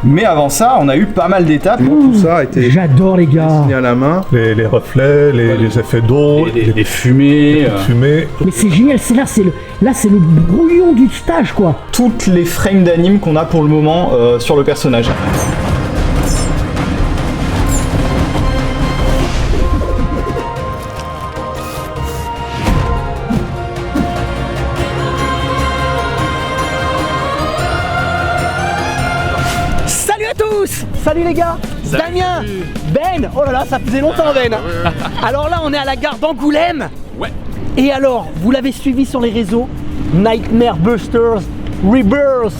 Mais avant ça, on a eu pas mal d'étapes. Tout ça a été J'adore les gars. dessiné à la main. Les reflets, les effets d'eau, les fumées. fumée. Mais c'est génial, c'est le brouillon du stage quoi. Toutes les frames d'anime qu'on a pour le moment sur le personnage. Salut à tous. Salut les gars. Damien, Ben, oh là là, ça faisait longtemps Ben. Alors là, on est à la gare d'Angoulême. Ouais. Et alors, vous l'avez suivi sur les réseaux, Nightmare Busters Rebirth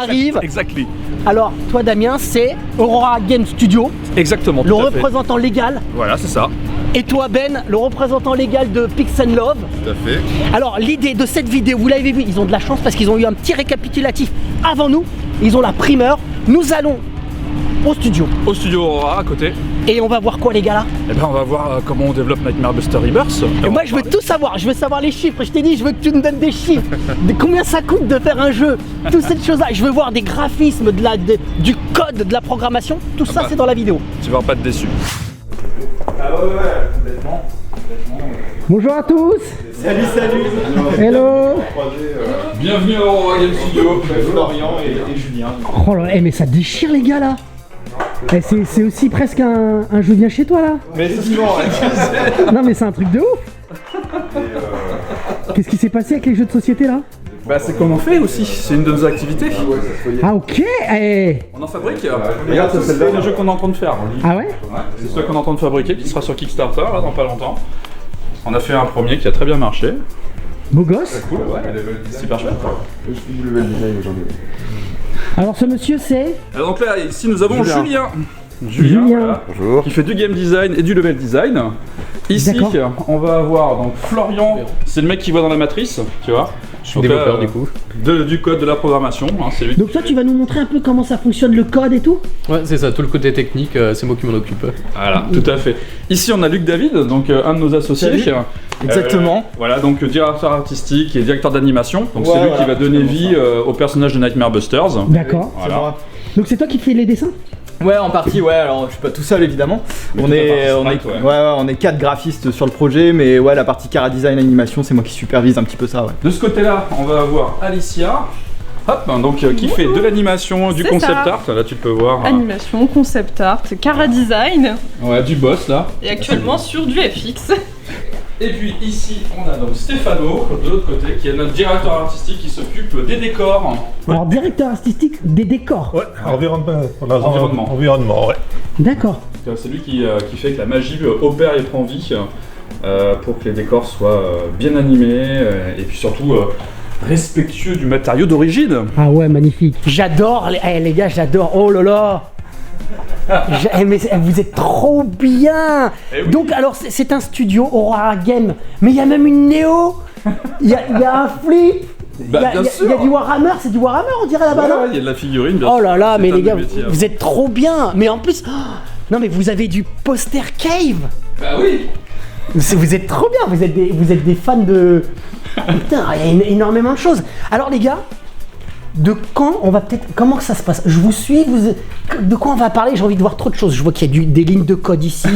arrive. Exactly. Alors, toi Damien, c'est Aurora Game Studio, Exactement. le tout à fait. représentant légal. Voilà, c'est ça. Et toi Ben, le représentant légal de Pix and Love. Tout à fait. Alors l'idée de cette vidéo, vous l'avez vu, ils ont de la chance parce qu'ils ont eu un petit récapitulatif avant nous. Ils ont la primeur. Nous allons au studio. Au studio Aurora à côté. Et on va voir quoi les gars là? Et ben on va voir comment on développe Nightmare Buster Rebirth. Et moi je veux tout savoir, je veux savoir les chiffres. Je t'ai dit, je veux que tu me donnes des chiffres. Combien ça coûte de faire un jeu? Toutes ces choses-là. Je veux voir des graphismes, du code, de la programmation. Tout ça c'est dans la vidéo. Tu vas pas être déçu. Ah ouais, complètement. Bonjour à tous. Salut. Hello. Bienvenue à Aurora Game Studio. Florian et Julien. Oh là là, mais ça déchire les gars là. Eh, c'est aussi presque un je viens chez toi là. Mais c'est souvent, Non mais c'est un truc de ouf. Qu'est-ce qui s'est passé avec les jeux de société là? Bah c'est comme on fait aussi, c'est une de nos activités. Ah ok. Eh. On en fabrique. Regarde, c'est le jeu qu'on est en train de faire. Ah ouais? C'est celui qu'on est en train de fabriquer qui sera sur Kickstarter là dans pas longtemps. On a fait un premier qui a très bien marché. Beau gosse. Cool, ouais, super chouette. Alors ce monsieur c'est? Alors donc là ici nous avons Julien. Julien, voilà, Bonjour. qui fait du game design et du level design. Ici, D'accord. on va avoir donc Florian, c'est le mec qui voit dans la matrice, tu vois. Je suis développeur, du coup. Du code, de la programmation, hein, c'est lui. Donc toi tu vas nous montrer un peu comment ça fonctionne le code et tout? Ouais, c'est ça, tout le côté technique, c'est moi qui m'en occupe. Voilà, tout à fait. Ici, on a Luc David, donc un de nos associés. Salut. Exactement. Voilà, donc directeur artistique et directeur d'animation. Donc c'est Ouais, lui voilà, qui va donner exactement vie au personnage de Nightmare Busters. D'accord. Voilà. Donc c'est toi qui fais les dessins? Ouais, en partie, ouais. Alors, je suis pas tout seul évidemment. Mais On toute la est, partie on est, sprite, on est 4 graphistes sur le projet, mais ouais, la partie cara design animation, c'est moi qui supervise un petit peu ça, ouais. De ce côté-là, on va avoir Alicia. Hop, donc qui fait de l'animation, du C'est concept ça. art. Là, tu peux voir. Animation, concept art, cara design Ouais, du boss là. et actuellement sur du FX. Et puis ici, on a donc Stéphano, de l'autre côté, qui est notre directeur artistique qui s'occupe des décors. Alors directeur artistique des décors. Ouais, Environnement. Environnement, ouais. D'accord. C'est lui qui fait que la magie opère et prend vie pour que les décors soient bien animés et puis surtout respectueux du matériau d'origine. Ah ouais, magnifique. J'adore, les gars, j'adore. Oh là là. Mais vous êtes trop bien. Eh oui. Donc alors c'est un studio Aurora Game, mais il y a même une Néo. Il y a un flip. Bah, bien sûr. Il y a du Warhammer, c'est du Warhammer on dirait là-bas, non? Il y a de la figurine, bien Oh sûr. là là, C'est mais un les des gars, métiers, vous êtes trop bien. Mais en plus, non mais vous avez du poster cave. Bah oui. Vous êtes trop bien, vous êtes des fans de... Putain, il y a énormément de choses. Alors les gars, de quand on va peut-être... Comment que ça se passe? Je vous suis, de quoi on va parler? J'ai envie de voir trop de choses. Je vois qu'il y a des lignes de code ici,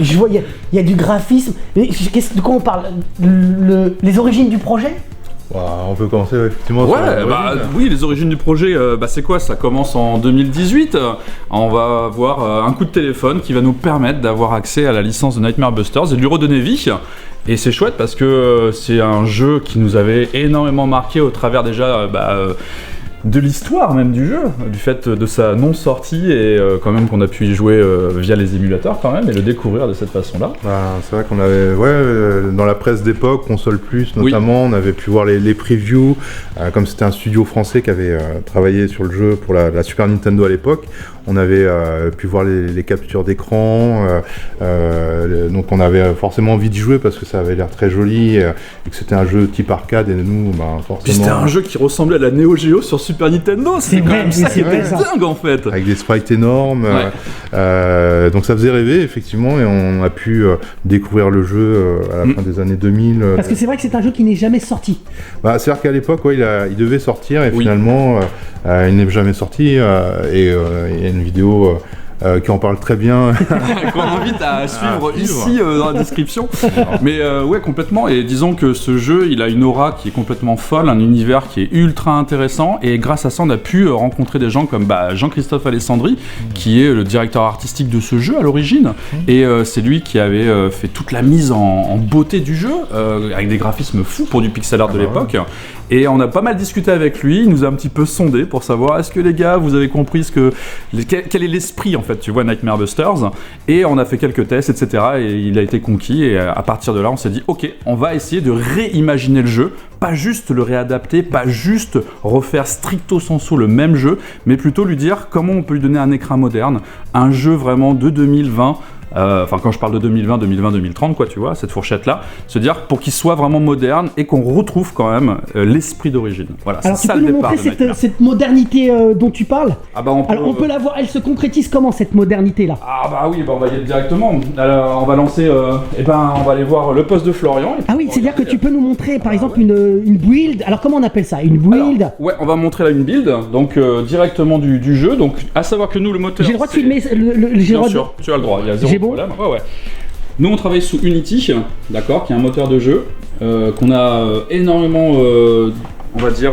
je vois il y a du graphisme. Mais de quoi on parle? Les origines du projet? On peut commencer effectivement Ouais, sur bah oui, les origines du projet, c'est quoi? Ça commence en 2018. On va avoir un coup de téléphone qui va nous permettre d'avoir accès à la licence de Nightmare Busters et de lui redonner vie. Et c'est chouette parce que c'est un jeu qui nous avait énormément marqué au travers déjà de l'histoire même du jeu, du fait de sa non-sortie et quand même qu'on a pu y jouer via les émulateurs quand même et le découvrir de cette façon-là. C'est vrai qu'on avait, dans la presse d'époque, Console Plus notamment, on avait pu voir les previews, comme c'était un studio français qui avait travaillé sur le jeu pour la Super Nintendo à l'époque, on avait pu voir les captures d'écran, donc on avait forcément envie d'y jouer parce que ça avait l'air très joli et que c'était un jeu type arcade et nous, forcément... Puis c'était un jeu qui ressemblait à la Neo Geo sur Super Super Nintendo, C'est c'est quand vrai, même oui, ça c'est qui vrai, était ça. dingue en fait. Avec des sprites énormes, donc ça faisait rêver effectivement, et on a pu découvrir le jeu à la fin des années 2000. Parce que c'est vrai que c'est un jeu qui n'est jamais sorti. Bah, c'est-à-dire qu'à l'époque, ouais, il devait sortir, et Oui. finalement, il n'est jamais sorti, et il y a une vidéo qui en parle très bien. Qu'on invite à suivre ici dans la description. Mais ouais, complètement. Et disons que ce jeu, il a une aura qui est complètement folle, un univers qui est ultra intéressant. Et grâce à ça, on a pu rencontrer des gens comme Jean-Christophe Alessandri, qui est le directeur artistique de ce jeu à l'origine. Et c'est lui qui avait fait toute la mise en beauté du jeu, avec des graphismes fous pour du pixel art de l'époque. Et on a pas mal discuté avec lui, il nous a un petit peu sondé pour savoir est-ce que les gars vous avez compris quel est l'esprit en fait, tu vois, Nightmare Busters. Et on a fait quelques tests, etc. Et il a été conquis, et à partir de là on s'est dit ok, on va essayer de réimaginer le jeu, pas juste le réadapter, pas juste refaire stricto sensu le même jeu, mais plutôt lui dire comment on peut lui donner un écran moderne, un jeu vraiment de 2020. Enfin, quand je parle de 2020, 2030, quoi, tu vois, cette fourchette-là, se dire pour qu'il soit vraiment moderne et qu'on retrouve quand même l'esprit d'origine. Voilà, Alors c'est tu ça peux le nous départ montrer de Nightmare. cette modernité dont tu parles? Ah bah on peut, Alors on peut la voir, elle se concrétise comment cette modernité-là? Ah bah oui, bah on va y aller directement. Alors, on va lancer, on va aller voir le poste de Florian. Et puis Ah oui, on va c'est-à-dire que regarder. tu peux nous montrer par exemple une build, alors comment on appelle ça? Une build? Alors, ouais, on va montrer là une build, donc directement du jeu. Donc à savoir que nous, le moteur. J'ai le droit de c'est- filmer, j'ai le Bien droit de- sûr, tu as le droit, il y a zéro J'ai bon problème. Ouais, ouais. Nous, on travaille sous Unity, d'accord, qui est un moteur de jeu qu'on a énormément, on va dire,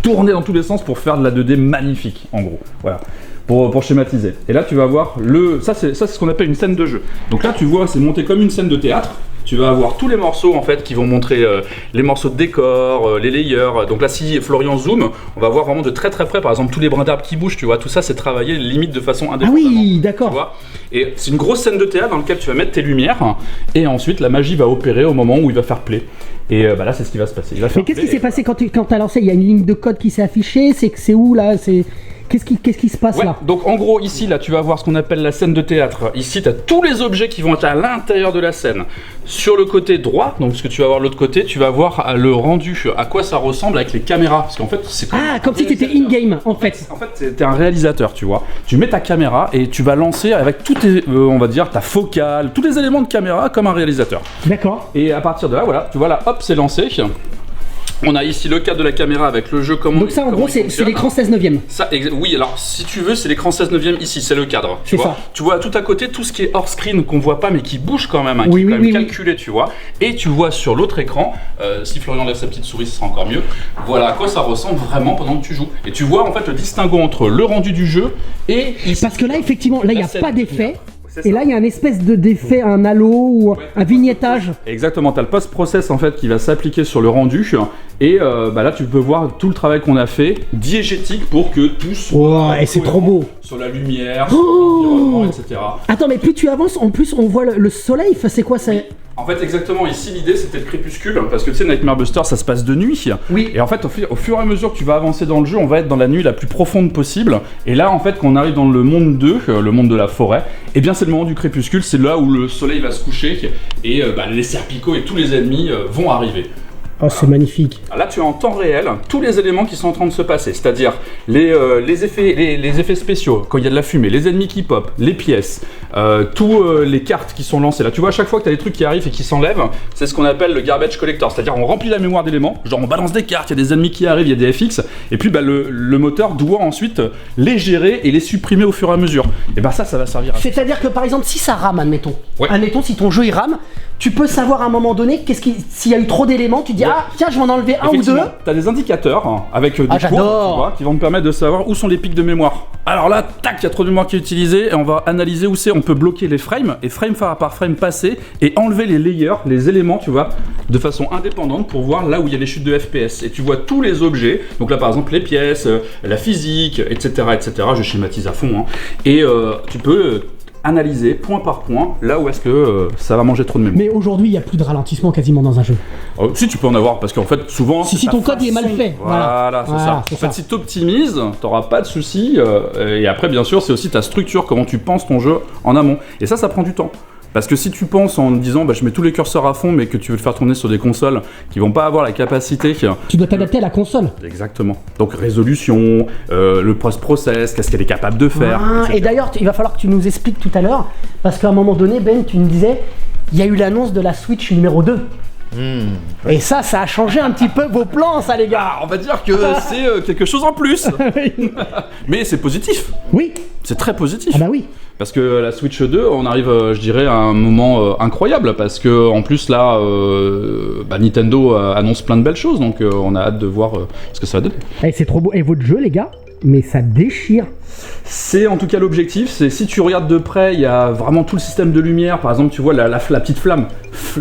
tourné dans tous les sens pour faire de la 2D magnifique, en gros. Voilà. Pour schématiser. Et là, tu vas voir ça, c'est ce qu'on appelle une scène de jeu. Donc là, tu vois, c'est monté comme une scène de théâtre. Tu vas avoir tous les morceaux en fait qui vont montrer les morceaux de décor, les layers. Donc là, si Florian zoom, on va voir vraiment de très très près. Par exemple, tous les brins d'arbres qui bougent, tu vois, tout ça c'est travaillé limite de façon Ah indépendamment. oui, Tu d'accord. vois. Et c'est une grosse scène de théâtre dans laquelle tu vas mettre tes lumières et ensuite la magie va opérer au moment où il va faire play. Et là, c'est ce qui va se passer. Il va faire Mais qu'est-ce play qui s'est et passé quand t'as lancé? Il y a une ligne de code qui s'est affichée, c'est où là? Qu'est-ce qui se passe Ouais, là? donc en gros ici là tu vas voir ce qu'on appelle la scène de théâtre. Ici tu as tous les objets qui vont être à l'intérieur de la scène. Sur le côté droit, donc ce que tu vas voir de l'autre côté, tu vas voir le rendu, à quoi ça ressemble avec les caméras. Parce qu'en fait c'est Comme si t'étais in-game en fait. En fait, t'es un réalisateur, tu vois. Tu mets ta caméra et tu vas lancer avec tout tes, on va dire, ta focale, tous les éléments de caméra comme un réalisateur. D'accord. Et à partir de là, voilà, tu vois là, hop, c'est lancé. On a ici le cadre de la caméra avec le jeu comment. Donc ça en comment gros il c'est fonctionne. l'écran 16/9. Ça, oui, alors si tu veux, c'est l'écran 16/9 ici, c'est le cadre. Tu C'est vois. ça. Tu vois tout à côté tout ce qui est hors screen qu'on voit pas mais qui bouge quand même, hein, Oui, qui est oui, quand même oui, calculé, tu vois. Et tu vois sur l'autre écran, si Florian lève sa petite souris, ce sera encore mieux. Voilà à quoi ça ressemble vraiment pendant que tu joues. Et tu vois en fait le distinguo entre le rendu du jeu et ici. Parce que là effectivement, là il n'y La a scène. pas d'effet. C'est Et ça. là il y a un espèce d'effet, un halo ou Ouais, un vignettage. Exactement, tu as le post-process en fait qui va s'appliquer sur le rendu et là tu peux voir tout le travail qu'on a fait diégétique pour que tout soit Wow, et c'est cohérent trop beau. sur la lumière, sur l'environnement, etc. Attends, mais plus tu avances, en plus on voit le soleil, enfin, c'est quoi ça? En fait, exactement, ici l'idée c'était le crépuscule, parce que tu sais, Nightmare Buster ça se passe de nuit. Oui. Et en fait, au fur et à mesure que tu vas avancer dans le jeu, on va être dans la nuit la plus profonde possible. Et là, en fait, quand on arrive dans le monde 2, le monde de la forêt, eh bien c'est le moment du crépuscule, c'est là où le soleil va se coucher et les serpicots et tous les ennemis vont arriver. Oh, c'est magnifique. Là, tu as en temps réel tous les éléments qui sont en train de se passer, c'est-à-dire les effets spéciaux, quand il y a de la fumée, les ennemis qui pop, les pièces, les cartes qui sont lancées. Là, tu vois, à chaque fois que tu as des trucs qui arrivent et qui s'enlèvent, c'est ce qu'on appelle le garbage collector, c'est-à-dire on remplit la mémoire d'éléments, genre on balance des cartes, il y a des ennemis qui arrivent, il y a des FX, et puis le moteur doit ensuite les gérer et les supprimer au fur et à mesure. Et ça va servir à ça. C'est-à-dire que par exemple, si ça rame, admettons, Ouais. si ton jeu il rame, tu peux savoir à un moment donné s'il y a eu trop d'éléments, tu dis Ouais. ah tiens je vais en enlever un ou deux. Effectivement, t'as des indicateurs avec des Ah, courbes, j'adore. tu vois, qui vont me permettre de savoir où sont les pics de mémoire. Alors là, tac, il y a trop de mémoire qui est utilisée et on va analyser où c'est. On peut bloquer les frames et frame par frame passer et enlever les layers, les éléments, tu vois, de façon indépendante pour voir là où il y a les chutes de FPS. Et tu vois tous les objets. Donc là, par exemple, les pièces, la physique, etc., etc. Je schématise à fond. Hein. Et tu peux analyser point par point là où est-ce que ça va manger trop de mémoire. Mais aujourd'hui il n'y a plus de ralentissement quasiment dans un jeu. Si tu peux en avoir parce qu'en fait souvent Si c'est ta ton code il est mal façon. fait. Voilà, c'est Voilà, ça. c'est En fait ça. si tu optimises, t'auras pas de soucis et après bien sûr c'est aussi ta structure, comment tu penses ton jeu en amont et ça prend du temps. Parce que si tu penses en disant je mets tous les curseurs à fond mais que tu veux le faire tourner sur des consoles qui vont pas avoir la capacité... Tu dois t'adapter à la console. Exactement. Donc résolution, le post-process, qu'est-ce qu'elle est capable de faire. Et d'ailleurs, il va falloir que tu nous expliques tout à l'heure, parce qu'à un moment donné, Ben, tu nous disais, il y a eu l'annonce de la Switch numéro 2. Et ça a changé un petit peu vos plans, ça, les gars. On va dire que c'est quelque chose en plus. Mais c'est positif. Oui. C'est très positif. Ah bah oui. Parce que la Switch 2, on arrive, je dirais, à un moment incroyable. Parce que en plus, là, Nintendo annonce plein de belles choses. Donc on a hâte de voir ce que ça va donner. Et c'est trop beau. Et votre jeu, les gars, mais ça déchire. C'est en tout cas l'objectif, c'est si tu regardes de près, il y a vraiment tout le système de lumière. Par exemple, tu vois la petite flamme.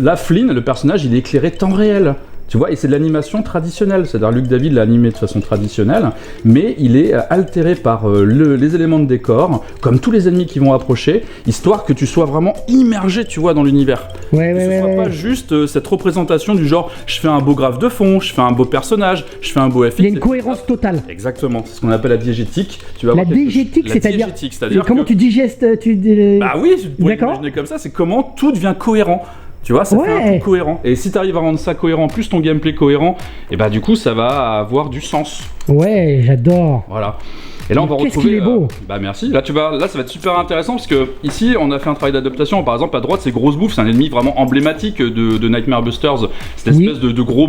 Là, Flynn, le personnage, il est éclairé temps réel. Tu vois, et c'est de l'animation traditionnelle. C'est-à-dire Luc David l'a animé de façon traditionnelle, mais il est altéré par les éléments de décor, comme tous les ennemis qui vont approcher, histoire que tu sois vraiment immergé, tu vois, dans l'univers. Que ce soit pas juste cette représentation du genre, je fais un beau graphe de fond, je fais un beau personnage, je fais un beau FX. Il y a une cohérence totale. Exactement, c'est ce qu'on appelle la diégétique. Tu vas la diégétique, c'est-à-dire comment tu digestes Bah oui, tu pourrais imaginer comme ça, c'est comment tout devient cohérent. Tu vois, ça fait un truc cohérent. Et si t'arrives à rendre ça cohérent, plus ton gameplay cohérent, et bah du coup ça va avoir du sens. Ouais, j'adore. Voilà. Et là on va retrouver. Qu'est-ce qu'il est beau. Bah merci. Là ça va être super intéressant parce que ici on a fait un travail d'adaptation. Par exemple à droite c'est Grosse Bouffe, c'est un ennemi vraiment emblématique de Nightmare Busters. Cette espèce de gros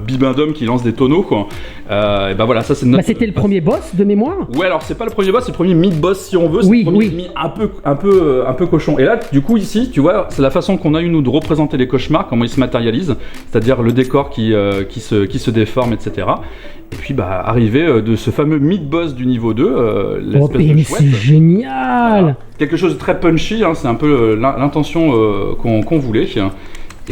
bibendum qui lance des tonneaux quoi. Et bah voilà, ça c'est notre. Bah c'était le premier boss de mémoire. Ouais, alors c'est pas le premier boss, c'est le premier mid-boss si on veut. C'est le premier ennemi un peu cochon. Et là du coup ici tu vois c'est la façon qu'on a eu nous de représenter les cauchemars, comment ils se matérialisent, c'est-à-dire le décor qui se déforme, etc. Et puis bah arriver de ce fameux mid-boss du niveau 2, l'espèce de chouette. C'est génial. Voilà. Quelque chose de très punchy, hein, c'est un peu l'intention qu'on voulait.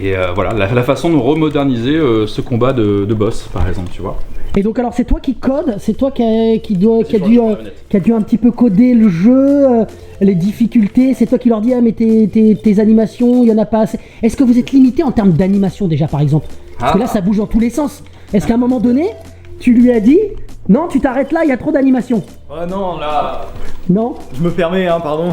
Et voilà, la façon de remoderniser ce combat de boss, par exemple, tu vois. Et donc alors c'est toi qui code, c'est toi qui a dû un petit peu coder le jeu, les difficultés, c'est toi qui leur dis mais tes animations, il y en a pas assez. Est-ce que vous êtes limité en termes d'animation déjà par exemple? Parce que là ça bouge dans tous les sens. Est-ce qu'à un moment donné, tu lui as dit non, tu t'arrêtes là, il y a trop d'animation? Oh non, là... Non? Je me permets, hein, pardon.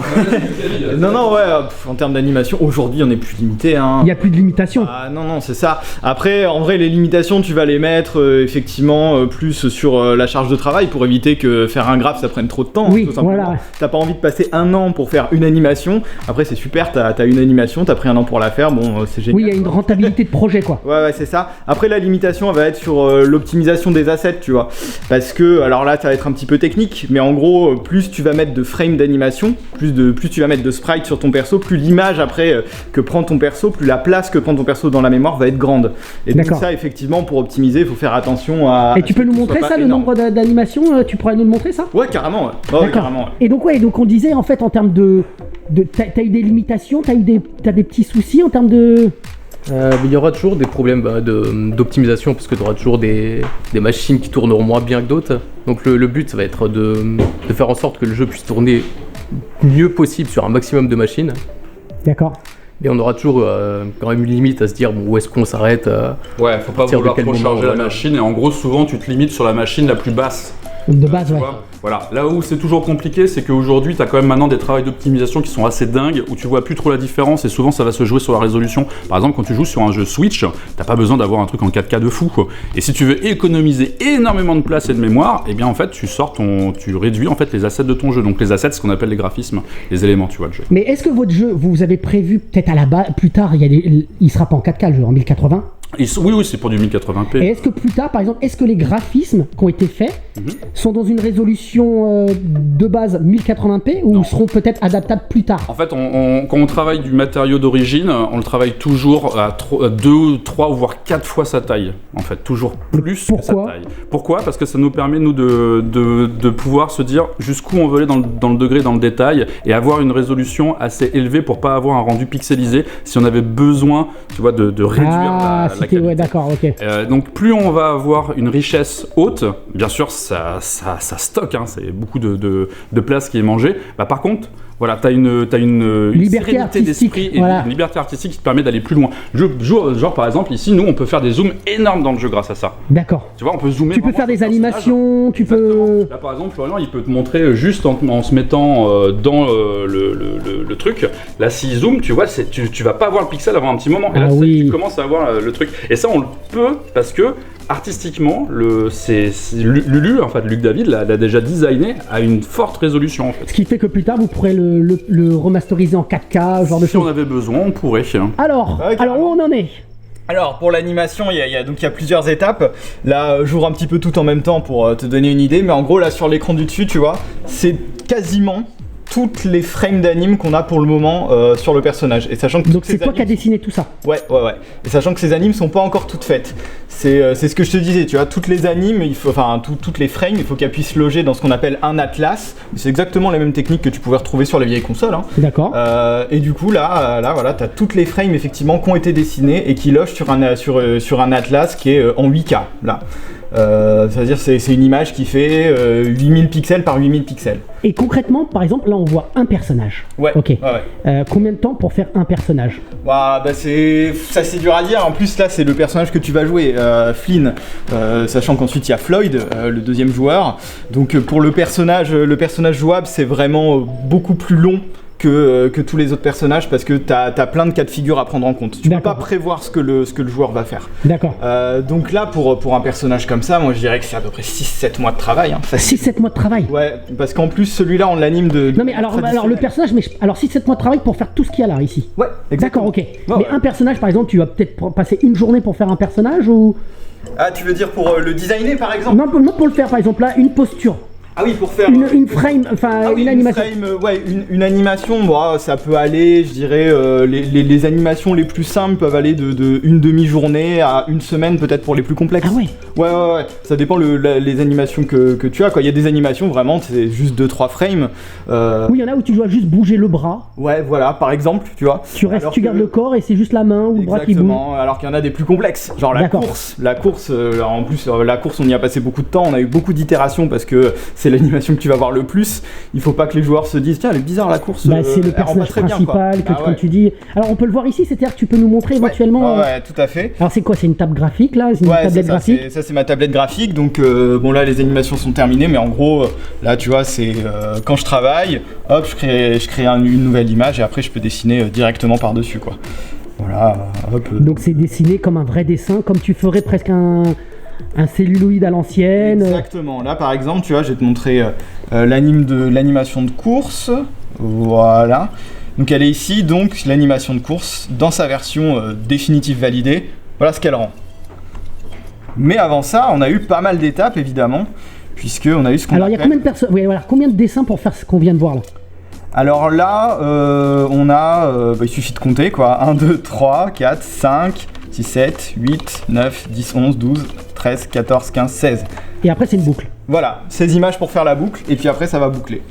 non, ouais, en termes d'animation, aujourd'hui, on est plus limité, hein. Il n'y a plus de limitation. Ah non, c'est ça. Après, en vrai, les limitations, tu vas les mettre, effectivement, plus sur la charge de travail pour éviter que faire un graphe, ça prenne trop de temps. Oui, tout simplement. voilà. T'as pas envie de passer un an pour faire une animation. Après, c'est super, t'as une animation, t'as pris un an pour la faire, bon, c'est génial. Oui, il y a une rentabilité de projet, quoi. Ouais, c'est ça. Après, la limitation, elle va être sur l'optimisation des assets, tu vois. Parce que, alors là, ça va être un petit peu technique, mais en gros, plus tu vas mettre de frames d'animation, plus tu vas mettre de sprites sur ton perso, plus l'image après que prend ton perso, plus la place que prend ton perso dans la mémoire va être grande. Et donc ça, effectivement, pour optimiser, il faut faire attention à... Et tu peux nous montrer ça, le nombre d'animations? Tu pourrais nous le montrer, ça? Ouais, carrément. Ouais, carrément. Et donc, on disait, en fait, en termes de t'as eu des limitations, t'as des petits soucis en termes de... Il y aura toujours des problèmes d'optimisation parce que tu auras toujours des machines qui tourneront moins bien que d'autres. Donc le but ça va être de faire en sorte que le jeu puisse tourner le mieux possible sur un maximum de machines. D'accord. Et on aura toujours quand même une limite à se dire où est-ce qu'on s'arrête. Ouais, faut pas vouloir trop charger la machine et en gros souvent tu te limites sur la machine la plus basse. De base, ouais. Voilà, là où c'est toujours compliqué, c'est qu'aujourd'hui, tu as quand même maintenant des travails d'optimisation qui sont assez dingues, où tu vois plus trop la différence, et souvent ça va se jouer sur la résolution. Par exemple, quand tu joues sur un jeu Switch, t'as pas besoin d'avoir un truc en 4K de fou, quoi. Et si tu veux économiser énormément de place et de mémoire, eh bien en fait, tu réduis en fait les assets de ton jeu. Donc les assets, c'est ce qu'on appelle les graphismes, les éléments, tu vois, de jeu. Mais est-ce que votre jeu, vous avez prévu peut-être à la base, plus tard, il sera pas en 4K le jeu, en 1080? Oui, c'est pour du 1080p. Et est-ce que plus tard, par exemple, est-ce que les graphismes qui ont été faits sont dans une résolution de base 1080p ou seront peut-être adaptables plus tard? En fait, quand on travaille du matériau d'origine, on le travaille toujours à 2, 3 ou voire 4 fois sa taille. En fait, toujours plus que sa taille. Pourquoi? Parce que ça nous permet, nous, de pouvoir se dire jusqu'où on veut aller dans le degré, dans le détail, et avoir une résolution assez élevée pour pas avoir un rendu pixelisé si on avait besoin, tu vois, de réduire quantité, ouais, d'accord, ok. Donc plus on va avoir une richesse haute, bien sûr ça stocke, hein, c'est beaucoup de place qui est mangée. Bah, par contre, voilà, t'as une Liberté sérénité d'esprit et voilà. une liberté artistique qui te permet d'aller plus loin. Genre par exemple ici, nous on peut faire des zooms énormes dans le jeu grâce à ça. D'accord. Tu vois, on peut zoomer. Tu peux faire des animations, tu Exactement. peux... Là par exemple, Florian, il peut te montrer juste en se mettant dans le truc. Là, s'il zoome, tu vois, tu vas pas voir le pixel avant un petit moment. Et là, Ah oui. tu commences à voir le truc. Et ça, on le peut parce que artistiquement, Lulu, en fait, Luc David l'a déjà designé à une forte résolution en fait. Ce qui fait que plus tard, vous pourrez le remasteriser en 4K, genre de Si on choses. avait besoin, on pourrait. Alors, Ouais, alors où on en est? Alors pour l'animation, il y a plusieurs étapes. Là, j'ouvre un petit peu tout en même temps pour te donner une idée, mais en gros là sur l'écran du dessus, tu vois, c'est quasiment toutes les frames d'anime qu'on a pour le moment sur le personnage. Et sachant que Donc c'est toi qui as dessiné tout ça? Ouais. Et sachant que ces animes sont pas encore toutes faites. C'est ce que je te disais, tu vois, toutes les animes, toutes les frames, il faut qu'elles puissent loger dans ce qu'on appelle un atlas. C'est exactement les mêmes techniques que tu pouvais retrouver sur les vieilles consoles. Hein. D'accord. Et du coup là, voilà, t'as toutes les frames effectivement qui ont été dessinées et qui logent sur un atlas qui est en 8K là. C'est-à-dire c'est une image qui fait 8000 pixels par 8000 pixels. Et concrètement, par exemple, là on voit un personnage. Ouais. Ok. Ouais. Combien de temps pour faire un personnage? Bah c'est dur à dire. En plus là c'est le personnage que tu vas jouer, Flynn. Sachant qu'ensuite il y a Floyd, le deuxième joueur. Donc pour le personnage jouable c'est vraiment beaucoup plus long que tous les autres personnages parce que t'as plein de cas de figure à prendre en compte. Tu peux pas prévoir ce que le joueur va faire. D'accord. Donc là pour un personnage comme ça, moi je dirais que c'est à peu près 6-7 mois de travail. Hein, 6-7 mois de travail? Ouais, parce qu'en plus celui-là on l'anime de... Non mais alors le personnage, alors 6-7 mois de travail pour faire tout ce qu'il y a là ici? Ouais, exactement. D'accord, ok. Mais un personnage par exemple, tu vas peut-être passer une journée pour faire un personnage ou... Ah tu veux dire pour le designer par exemple? Non, pour le faire par exemple là, une posture. Ah oui, pour faire une frame, enfin une animation. Une animation, bon, ça peut aller, je dirais, les animations les plus simples peuvent aller de une demi-journée à une semaine peut-être pour les plus complexes. Ah ouais. Ouais, ça dépend les animations que tu as, quoi. Il y a des animations vraiment, c'est juste 2-3 frames. Oui, il y en a où tu dois juste bouger le bras. Ouais, voilà, par exemple, tu vois. Tu gardes le corps et c'est juste la main ou le bras qui bouge. Exactement, alors qu'il y en a des plus complexes, genre la course. En plus, la course, on y a passé beaucoup de temps, on a eu beaucoup d'itérations parce que c'est l'animation que tu vas voir le plus. Il faut pas que les joueurs se disent tiens, elle est bizarre la course. Bah, c'est le personnage principal bien, comme tu dis. Alors on peut le voir ici, c'est-à-dire que tu peux nous montrer éventuellement. Ouais, tout à fait. Alors c'est quoi? C'est une table graphique là? C'est une tablette graphique? Ça c'est ma tablette graphique. Donc bon là les animations sont terminées, mais en gros là tu vois c'est quand je travaille, hop je crée une nouvelle image et après je peux dessiner directement par dessus quoi. Voilà. Hop. Donc c'est dessiné comme un vrai dessin, comme tu ferais presque un celluloïd à l'ancienne. Exactement. Là, par exemple, tu vois, je vais te montrer l'animation de course. Voilà. Donc, elle est ici, donc, l'animation de course, dans sa version définitive validée. Voilà ce qu'elle rend. Mais avant ça, on a eu pas mal d'étapes, évidemment, puisqu'on a eu ce qu'on appelle... Alors, il y a combien de personnes... Oui, voilà. Combien de dessins pour faire ce qu'on vient de voir, là? Alors là, on a... il suffit de compter, quoi. 1, 2, 3, 4, 5... 6, 7, 8, 9, 10, 11, 12, 13, 14, 15, 16. Et après, c'est une boucle. Voilà, 16 images pour faire la boucle, et puis après, ça va boucler.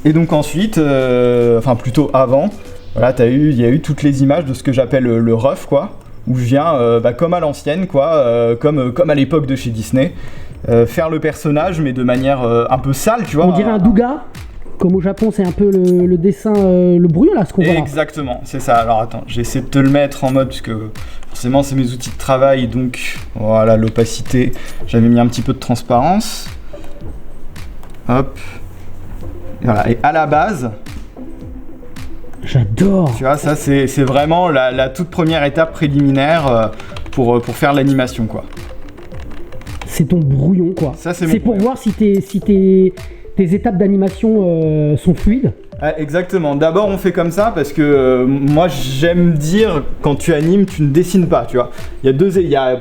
Et donc ensuite, enfin plutôt avant, voilà, il y a eu toutes les images de ce que j'appelle le rough, quoi, où je viens, comme à l'ancienne, quoi, comme à l'époque de chez Disney, faire le personnage, mais de manière un peu sale, tu vois. On dirait un douga. Comme au Japon, c'est un peu le dessin, le brouillon là, ce qu'on voit là. Exactement, c'est ça. Alors attends, j'essaie de te le mettre en mode, puisque forcément c'est mes outils de travail, donc voilà, l'opacité, j'avais mis un petit peu de transparence. Hop. Voilà, et à la base... J'adore. Tu vois, ça c'est vraiment la toute première étape préliminaire pour faire l'animation, quoi. C'est ton brouillon, quoi. Ça, c'est pour brouillon. voir si tes étapes d'animation sont fluides. Exactement. D'abord, on fait comme ça parce que moi, j'aime dire quand tu animes, tu ne dessines pas, tu vois.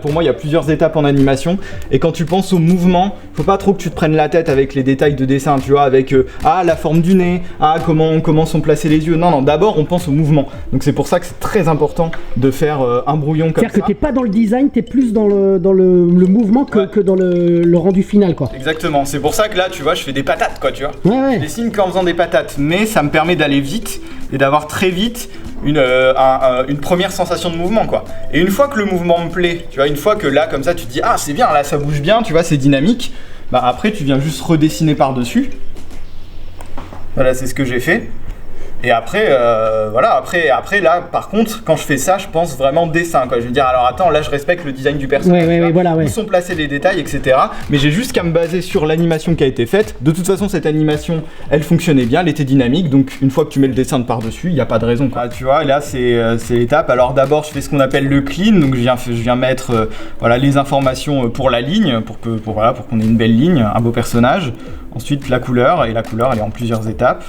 Pour moi, il y a plusieurs étapes en animation. Et quand tu penses au mouvement, faut pas trop que tu te prennes la tête avec les détails de dessin, tu vois, avec la forme du nez, comment sont placés les yeux. Non, d'abord, on pense au mouvement. Donc c'est pour ça que c'est très important de faire un brouillon comme ça. C'est-à-dire que t'es pas dans le design, t'es plus dans le mouvement que dans le rendu final, quoi. Exactement. C'est pour ça que là, tu vois, je fais des patates, quoi, tu vois. Ouais. Je dessine qu'en faisant des patates, mais ça me permet d'aller vite et d'avoir très vite une première sensation de mouvement, quoi. Et une fois que le mouvement me plaît, tu vois, une fois que là, comme ça, tu te dis, ah, c'est bien, là, ça bouge bien, tu vois, c'est dynamique, bah après, tu viens juste redessiner par-dessus. Voilà, c'est ce que j'ai fait. Et après, après, là, par contre, quand je fais ça, je pense vraiment dessin, quoi. Je veux dire, alors attends, là, je respecte le design du personnage. Où sont placés les détails, etc. Mais j'ai juste qu'à me baser sur l'animation qui a été faite. De toute façon, cette animation, elle fonctionnait bien, elle était dynamique. Donc, une fois que tu mets le dessin de par-dessus, il n'y a pas de raison, quoi. Ah, tu vois, là, c'est l'étape. Alors, d'abord, je fais ce qu'on appelle le clean. Donc, je viens mettre les informations pour la ligne, pour qu'on ait une belle ligne, un beau personnage. Ensuite, la couleur. Et la couleur, elle est en plusieurs étapes.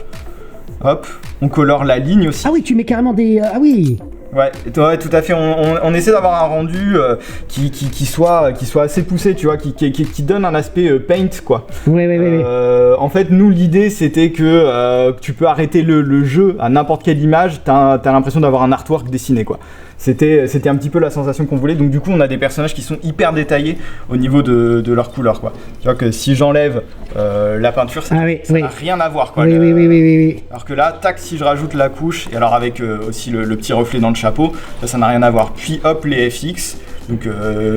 Hop, on colore la ligne aussi. Ah oui, tu mets carrément des... Ah oui. Ouais, tout à fait. On essaie d'avoir un rendu qui soit assez poussé, tu vois, qui donne un aspect paint, quoi. Oui. En fait, nous, l'idée, c'était que tu peux arrêter le jeu à n'importe quelle image, t'as l'impression d'avoir un artwork dessiné, quoi. C'était un petit peu la sensation qu'on voulait. Donc du coup, on a des personnages qui sont hyper détaillés au niveau de leur couleur, quoi. Tu vois que si j'enlève la peinture, ça n'a rien à voir, quoi. Oui. Alors que là, tac, si je rajoute la couche, et alors avec aussi le petit reflet dans le chapeau, ça n'a rien à voir. Puis hop, les FX. Donc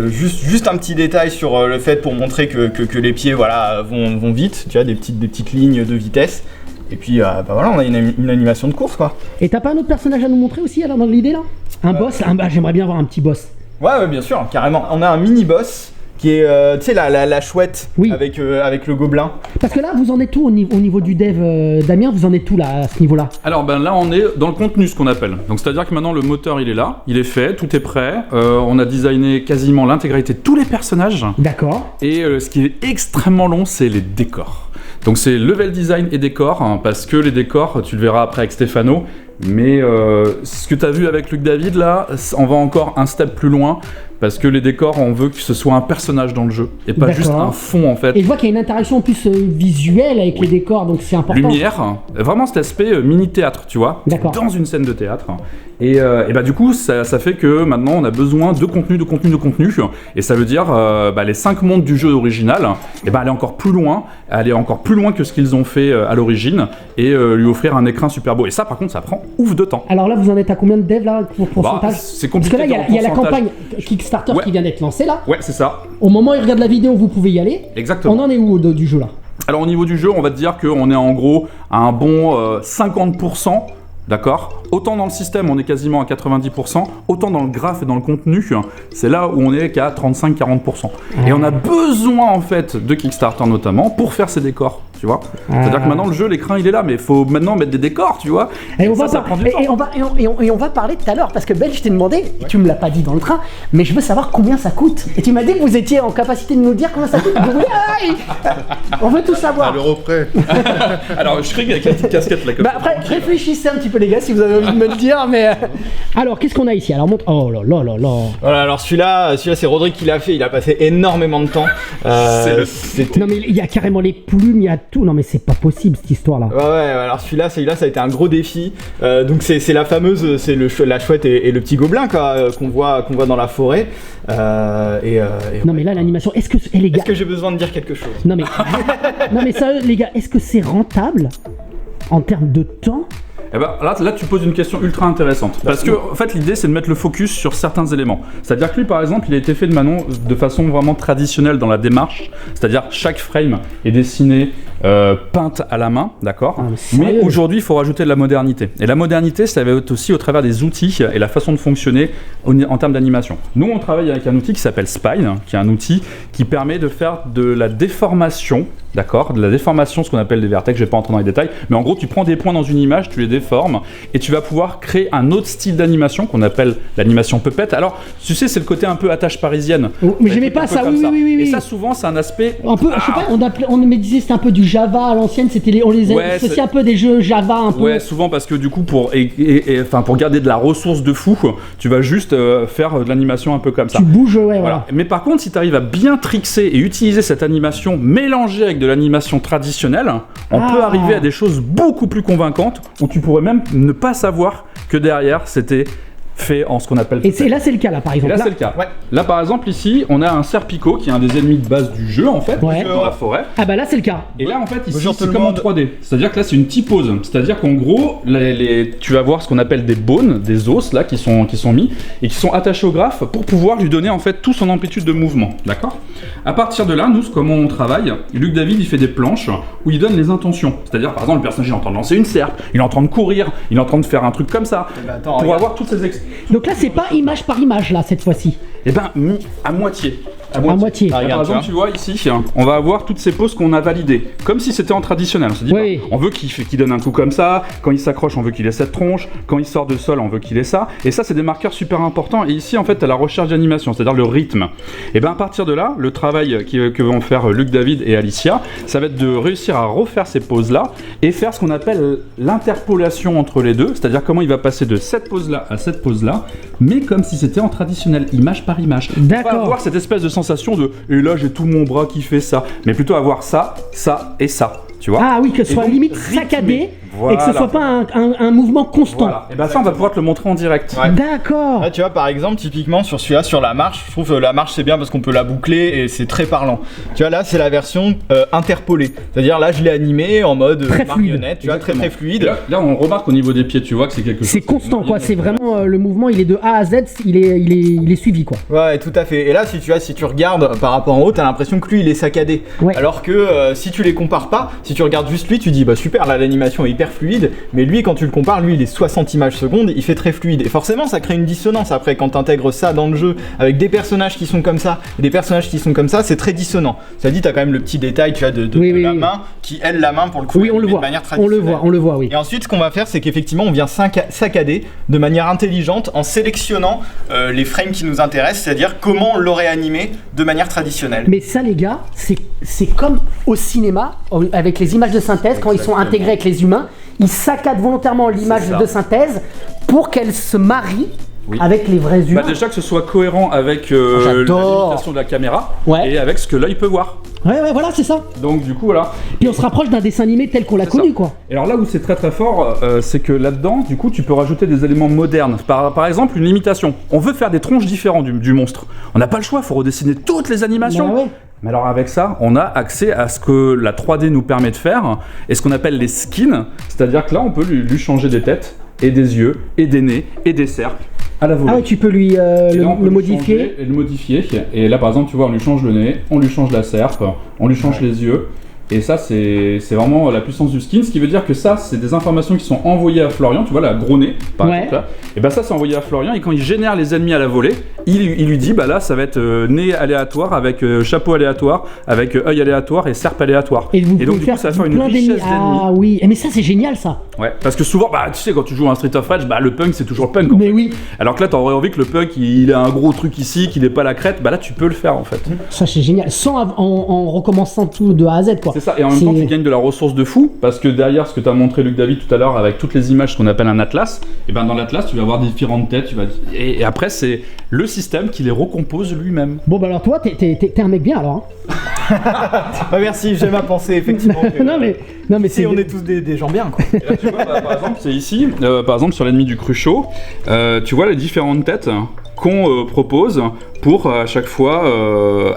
juste un petit détail sur le fait pour montrer que les pieds vont vite. Tu vois, des petites lignes de vitesse. Et puis on a une animation de course, quoi. Et t'as pas un autre personnage à nous montrer aussi alors dans l'idée là? Un boss? J'aimerais bien avoir un petit boss. Ouais, bien sûr, carrément. On a un mini boss qui est, tu sais, la chouette avec le gobelin. Parce que là, vous en êtes où au niveau du dev, Damien? Vous en êtes où là, à ce niveau-là? Alors là, on est dans le contenu, ce qu'on appelle. Donc c'est-à-dire que maintenant, le moteur, il est là, il est fait, tout est prêt. On a designé quasiment l'intégralité de tous les personnages. D'accord. Et ce qui est extrêmement long, c'est les décors. Donc c'est level design et décor, hein, parce que les décors, tu le verras après avec Stéphano, mais ce que tu as vu avec Luc David là, on va encore un step plus loin, parce que les décors, on veut que ce soit un personnage dans le jeu, et pas juste un fond en fait. Et je vois qu'il y a une interaction en plus visuelle avec les décors, donc c'est important. Lumière, vraiment cet aspect mini-théâtre, tu vois, dans une scène de théâtre. Et du coup, ça fait que maintenant, on a besoin de contenu, et ça veut dire les 5 mondes du jeu original, aller encore plus loin que ce qu'ils ont fait à l'origine, et lui offrir un écran super beau. Et ça, par contre, ça prend ouf de temps. Alors là, vous en êtes à combien de devs là pour pourcentage? C'est compliqué. Parce que là, il y a la campagne Kickstarter qui vient d'être lancée là. Ouais, c'est ça. Au moment où ils regardent la vidéo, vous pouvez y aller. Exactement. On en est où du jeu là? Alors au niveau du jeu, on va te dire qu'on est en gros à un bon 50%. D'accord? Autant dans le système, on est quasiment à 90%, autant dans le graphe et dans le contenu, c'est là où on est qu'à 35-40%. Et on a besoin en fait de Kickstarter notamment pour faire ces décors, tu vois. C'est-à-dire que maintenant le jeu, l'écran il est là, mais il faut maintenant mettre des décors, tu vois. Et on va parler tout à l'heure, parce que Ben, je t'ai demandé, et tu me l'as pas dit dans le train, mais je veux savoir combien ça coûte. Et tu m'as dit que vous étiez en capacité de nous dire combien ça coûte. On veut tout savoir. À l'euro près. Alors je serais avec la petite casquette là comme ça. Après, réfléchissez un petit peu les gars si vous avez envie de me le dire, mais... Alors, qu'est-ce qu'on a ici? Alors, montre... Oh là là là là. Voilà, alors celui-là c'est Rodrigue qui l'a fait, il a passé énormément de temps. Non mais il y a carrément les plumes, il y a tout. Non mais c'est pas possible cette histoire-là. Ouais, alors celui-là ça a été un gros défi. Donc c'est la fameuse, c'est la chouette et le petit gobelin qu'on voit dans la forêt. Non mais là l'animation, est-ce que... les gars... Est-ce que j'ai besoin de dire quelque chose? Non mais sérieux les gars, est-ce que c'est rentable en termes de temps? Eh ben, là, tu poses une question ultra intéressante. Parce que, en fait, l'idée, c'est de mettre le focus sur certains éléments. C'est-à-dire que lui, par exemple, il a été fait de façon vraiment traditionnelle dans la démarche. C'est-à-dire chaque frame est dessiné, peinte à la main, d'accord? Mais aujourd'hui, il faut rajouter de la modernité. Et la modernité, ça va être aussi au travers des outils et la façon de fonctionner en termes d'animation. Nous, on travaille avec un outil qui s'appelle Spine, qui est un outil qui permet de faire de la déformation. D'accord, de la déformation, ce qu'on appelle des vertex, je vais pas entrer dans les détails, mais en gros tu prends des points dans une image, tu les déformes et tu vas pouvoir créer un autre style d'animation qu'on appelle l'animation puppet. Alors tu sais, c'est le côté un peu attache parisienne. Mais j'aimais pas ça, oui. Et ça souvent c'est un aspect un peu, je sais pas, on me disait c'était un peu du Java à l'ancienne, on les associait un peu des jeux Java un peu. Ouais, souvent parce que du coup pour garder de la ressource de fou, tu vas juste faire de l'animation un peu comme ça. Tu bouges, voilà. Mais par contre, si tu arrives à bien trixer et utiliser cette animation mélangée avec de l'animation traditionnelle, on peut arriver à des choses beaucoup plus convaincantes où tu pourrais même ne pas savoir que derrière c'était fait en ce qu'on appelle... Et là, c'est le cas, là, par Et exemple. là, c'est le cas. Ouais. Là, par exemple, ici, on a un Serpico qui est un des ennemis de base du jeu, en fait, Ouais. dans la forêt. Ah bah là, c'est le cas. Et là, en fait, ici, Bonjour tout c'est le comme en monde. 3D. C'est-à-dire que là, c'est une typose. C'est-à-dire qu'en gros, tu vas voir ce qu'on appelle des bones, des os, là, qui sont mis, et qui sont attachés au graphe pour pouvoir lui donner, en fait, tout son amplitude de mouvement. D'accord ? À partir de là, nous, comment on travaille, Luc David, il fait des planches où il donne les intentions. C'est-à-dire, par exemple, le personnage, il est en train de lancer une serpe, il est en train de courir, il est en train de faire un truc comme ça, attends, pour regarde. avoir toutes ces Donc là, c'est pas image par image, là, cette fois-ci. Eh ben, à moitié. À moitié. Ah, Là, regarde, par exemple, tu vois ici, on va avoir toutes ces poses qu'on a validées, comme si c'était en traditionnel. On se dit, Oui. bah, on veut qu'il donne un coup comme ça, quand il s'accroche, on veut qu'il ait cette tronche, quand il sort de sol, on veut qu'il ait ça. Et ça, c'est des marqueurs super importants. Et ici, en fait, tu as la recherche d'animation, c'est-à-dire le rythme. Et bien, à partir de là, le travail que vont faire Luc David et Alicia, ça va être de réussir à refaire ces poses-là et faire ce qu'on appelle l'interpolation entre les deux, c'est-à-dire comment il va passer de cette pose-là à cette pose-là, mais comme si c'était en traditionnel, image par image. D'accord. Pas avoir cette espèce de sensation de et là j'ai tout mon bras qui fait ça, mais plutôt avoir ça, ça et ça, tu vois. Ah oui, que ce Et soit donc, limite rythmé. saccadé et que ce Voilà. soit pas un mouvement constant. Voilà. Et ben ça on va pouvoir te le montrer en direct. Ouais. D'accord. Là, tu vois, par exemple, typiquement sur celui-là, sur la marche, je trouve que la marche c'est bien parce qu'on peut la boucler et c'est très parlant. Tu vois, là, c'est la version interpolée. C'est-à-dire, là, je l'ai animé en mode Très marionnette, tu vois, très Exactement. fluide. Là on remarque au niveau des pieds, tu vois que c'est quelque chose. C'est constant, quoi. de- C'est vraiment le mouvement, il est de A à Z, il est suivi, quoi. Ouais, tout à fait. Et là, si tu regardes par rapport en haut, t'as l'impression que lui, il est saccadé. Ouais. Alors que si tu les compares pas, si tu regardes juste lui, tu dis, bah super, là, l'animation est hyper fluide. Mais lui, quand tu le compares, lui, il est 60 images secondes, il fait très fluide. Et forcément, ça crée une dissonance après quand t'intègres ça dans le jeu avec des personnages qui sont comme ça et des personnages qui sont comme ça, c'est très dissonant. Ça dit, t'as quand même le petit détail, tu vois, de Oui, oui, la oui. main qui aide la main pour le coup. Oui, on le de voit. manière On le traditionnelle. voit, oui. Et ensuite, ce qu'on va faire, c'est qu'effectivement, on vient saccader de manière intelligente en sélectionnant les frames qui nous intéressent, c'est-à-dire comment on l'aurait animé de manière traditionnelle. Mais ça, les gars, c'est comme au cinéma, avec les images de synthèse, quand ils sont intégrés avec les humains, ils saccadent volontairement l'image C'est ça. de synthèse pour qu'elle se marie Oui. avec les vrais humains. Bah déjà que ce soit cohérent avec la J'adore. limitation de la caméra Ouais. et avec ce que l'œil peut voir. Ouais, voilà, c'est ça. Donc du coup voilà. Puis on se rapproche d'un dessin animé tel qu'on l'a C'est connu, ça. quoi. Et alors là où c'est très très fort, c'est que là-dedans, du coup, tu peux rajouter des éléments modernes. Par exemple, une imitation. On veut faire des tronches différentes du monstre. On n'a pas le choix, il faut redessiner toutes les animations. Bah ouais. Mais alors avec ça, on a accès à ce que la 3D nous permet de faire, et ce qu'on appelle les skins. C'est-à-dire que là, on peut lui changer des têtes, et des yeux, et des nez, et des serpes à la volée. Ah ouais, tu peux lui Et là, on peut le lui modifier. changer et le modifier. Et là, par exemple, tu vois, on lui change le nez, on lui change la serpe, on lui change les yeux. Et ça, c'est vraiment la puissance du skin. Ce qui veut dire que ça, c'est des informations qui sont envoyées à Florian. Tu vois, là, gros nez, par Ouais. exemple. Là. Et ben ça, c'est envoyé à Florian. Et quand il génère les ennemis à la volée, il lui dit, bah là, ça va être nez aléatoire, avec chapeau aléatoire, avec œil aléatoire et serpe aléatoire. Et, vous donc, pouvez du faire coup, ça va faire une plein d'ennemis. richesse d'ennemis. Ah oui, mais ça, c'est génial, ça. Ouais, parce que souvent, bah, tu sais, quand tu joues à un Street of Rage, bah, le punk, c'est toujours le punk. En Mais fait. oui, Alors que là, t'aurais envie que le punk, il a un gros truc ici, qu'il ait pas la crête, bah là, tu peux le faire, en fait. ça, c'est génial. En recommençant tout de A à Z, quoi. C'est ça, et en même temps tu gagnes de la ressource de fou, parce que derrière ce que t'as montré Luc David tout à l'heure avec toutes les images, ce qu'on appelle un atlas, et ben dans l'atlas tu vas avoir différentes têtes, et après c'est le système qui les recompose lui-même. Bon, bah alors toi, t'es un mec bien, alors. Ouais, merci, j'aime à penser effectivement. Que, non, mais si c'est. on est tous des gens bien, quoi. Et là tu vois, bah, par exemple c'est ici, par exemple sur l'ennemi du Cruchot, tu vois les différentes têtes qu'on propose pour à chaque fois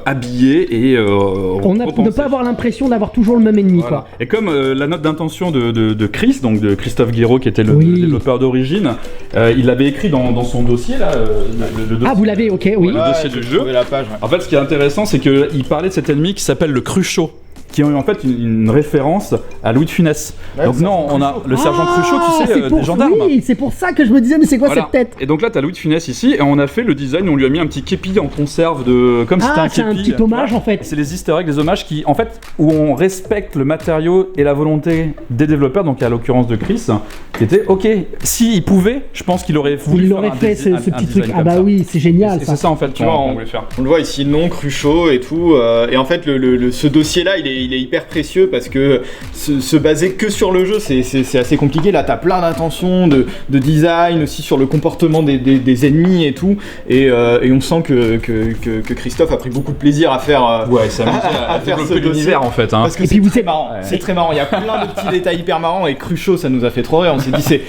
habiller et Ne repenser. pas avoir l'impression d'avoir toujours le même ennemi, Voilà. quoi. Et comme la note d'intention de Chris, donc de Christophe Guiraud qui était le Oui. développeur d'origine, il l'avait écrit dans son dossier là, le dossier. Ah, vous l'avez, ok, oui. Le dossier du j'ai jeu. trouvé la page, ouais. En fait, ce qui est intéressant, c'est qu'il parlait de cet ennemi qui s'appelle le Cruchot, qui est en fait une référence à Louis de Funès. Ouais, Donc le non, on a le sergent Ah, Cruchot, tu sais, c'est pour- des gendarmes. Oui, c'est pour ça que je me disais, mais c'est quoi Voilà. cette tête? Et donc là, t'as Louis de Funès ici, et on a fait le design, on lui a mis un petit képi en conserve de, comme si c'était Ah, un c'est képi. un petit tu hommage, vois. en fait. C'est les easter eggs, les hommages qui, en fait, où on respecte le matériau et la volonté des développeurs, donc à l'occurrence de Chris, qui était, ok, s'il pouvait, je pense qu'il aurait voulu Il faire aurait un fait design- ce un petit design truc. Ah comme bah ça. oui, c'est Et génial, c'est ça. ça en fait Tu vois, qu'on voulait faire. On le voit ici, le nom, Cruchot et tout. Et en fait, ce dossier-là, il il est hyper précieux parce que se baser que sur le jeu, c'est assez compliqué. Là, t'as plein d'intentions, de design, aussi sur le comportement des ennemis et tout. Et on sent que Christophe a pris beaucoup de plaisir à faire. C'est amusé à développer l'univers en fait. Hein. Parce que c'est très marrant. C'est très marrant. Il y a plein de petits détails hyper marrants. Et Cruchot, ça nous a fait trop rire. On s'est dit,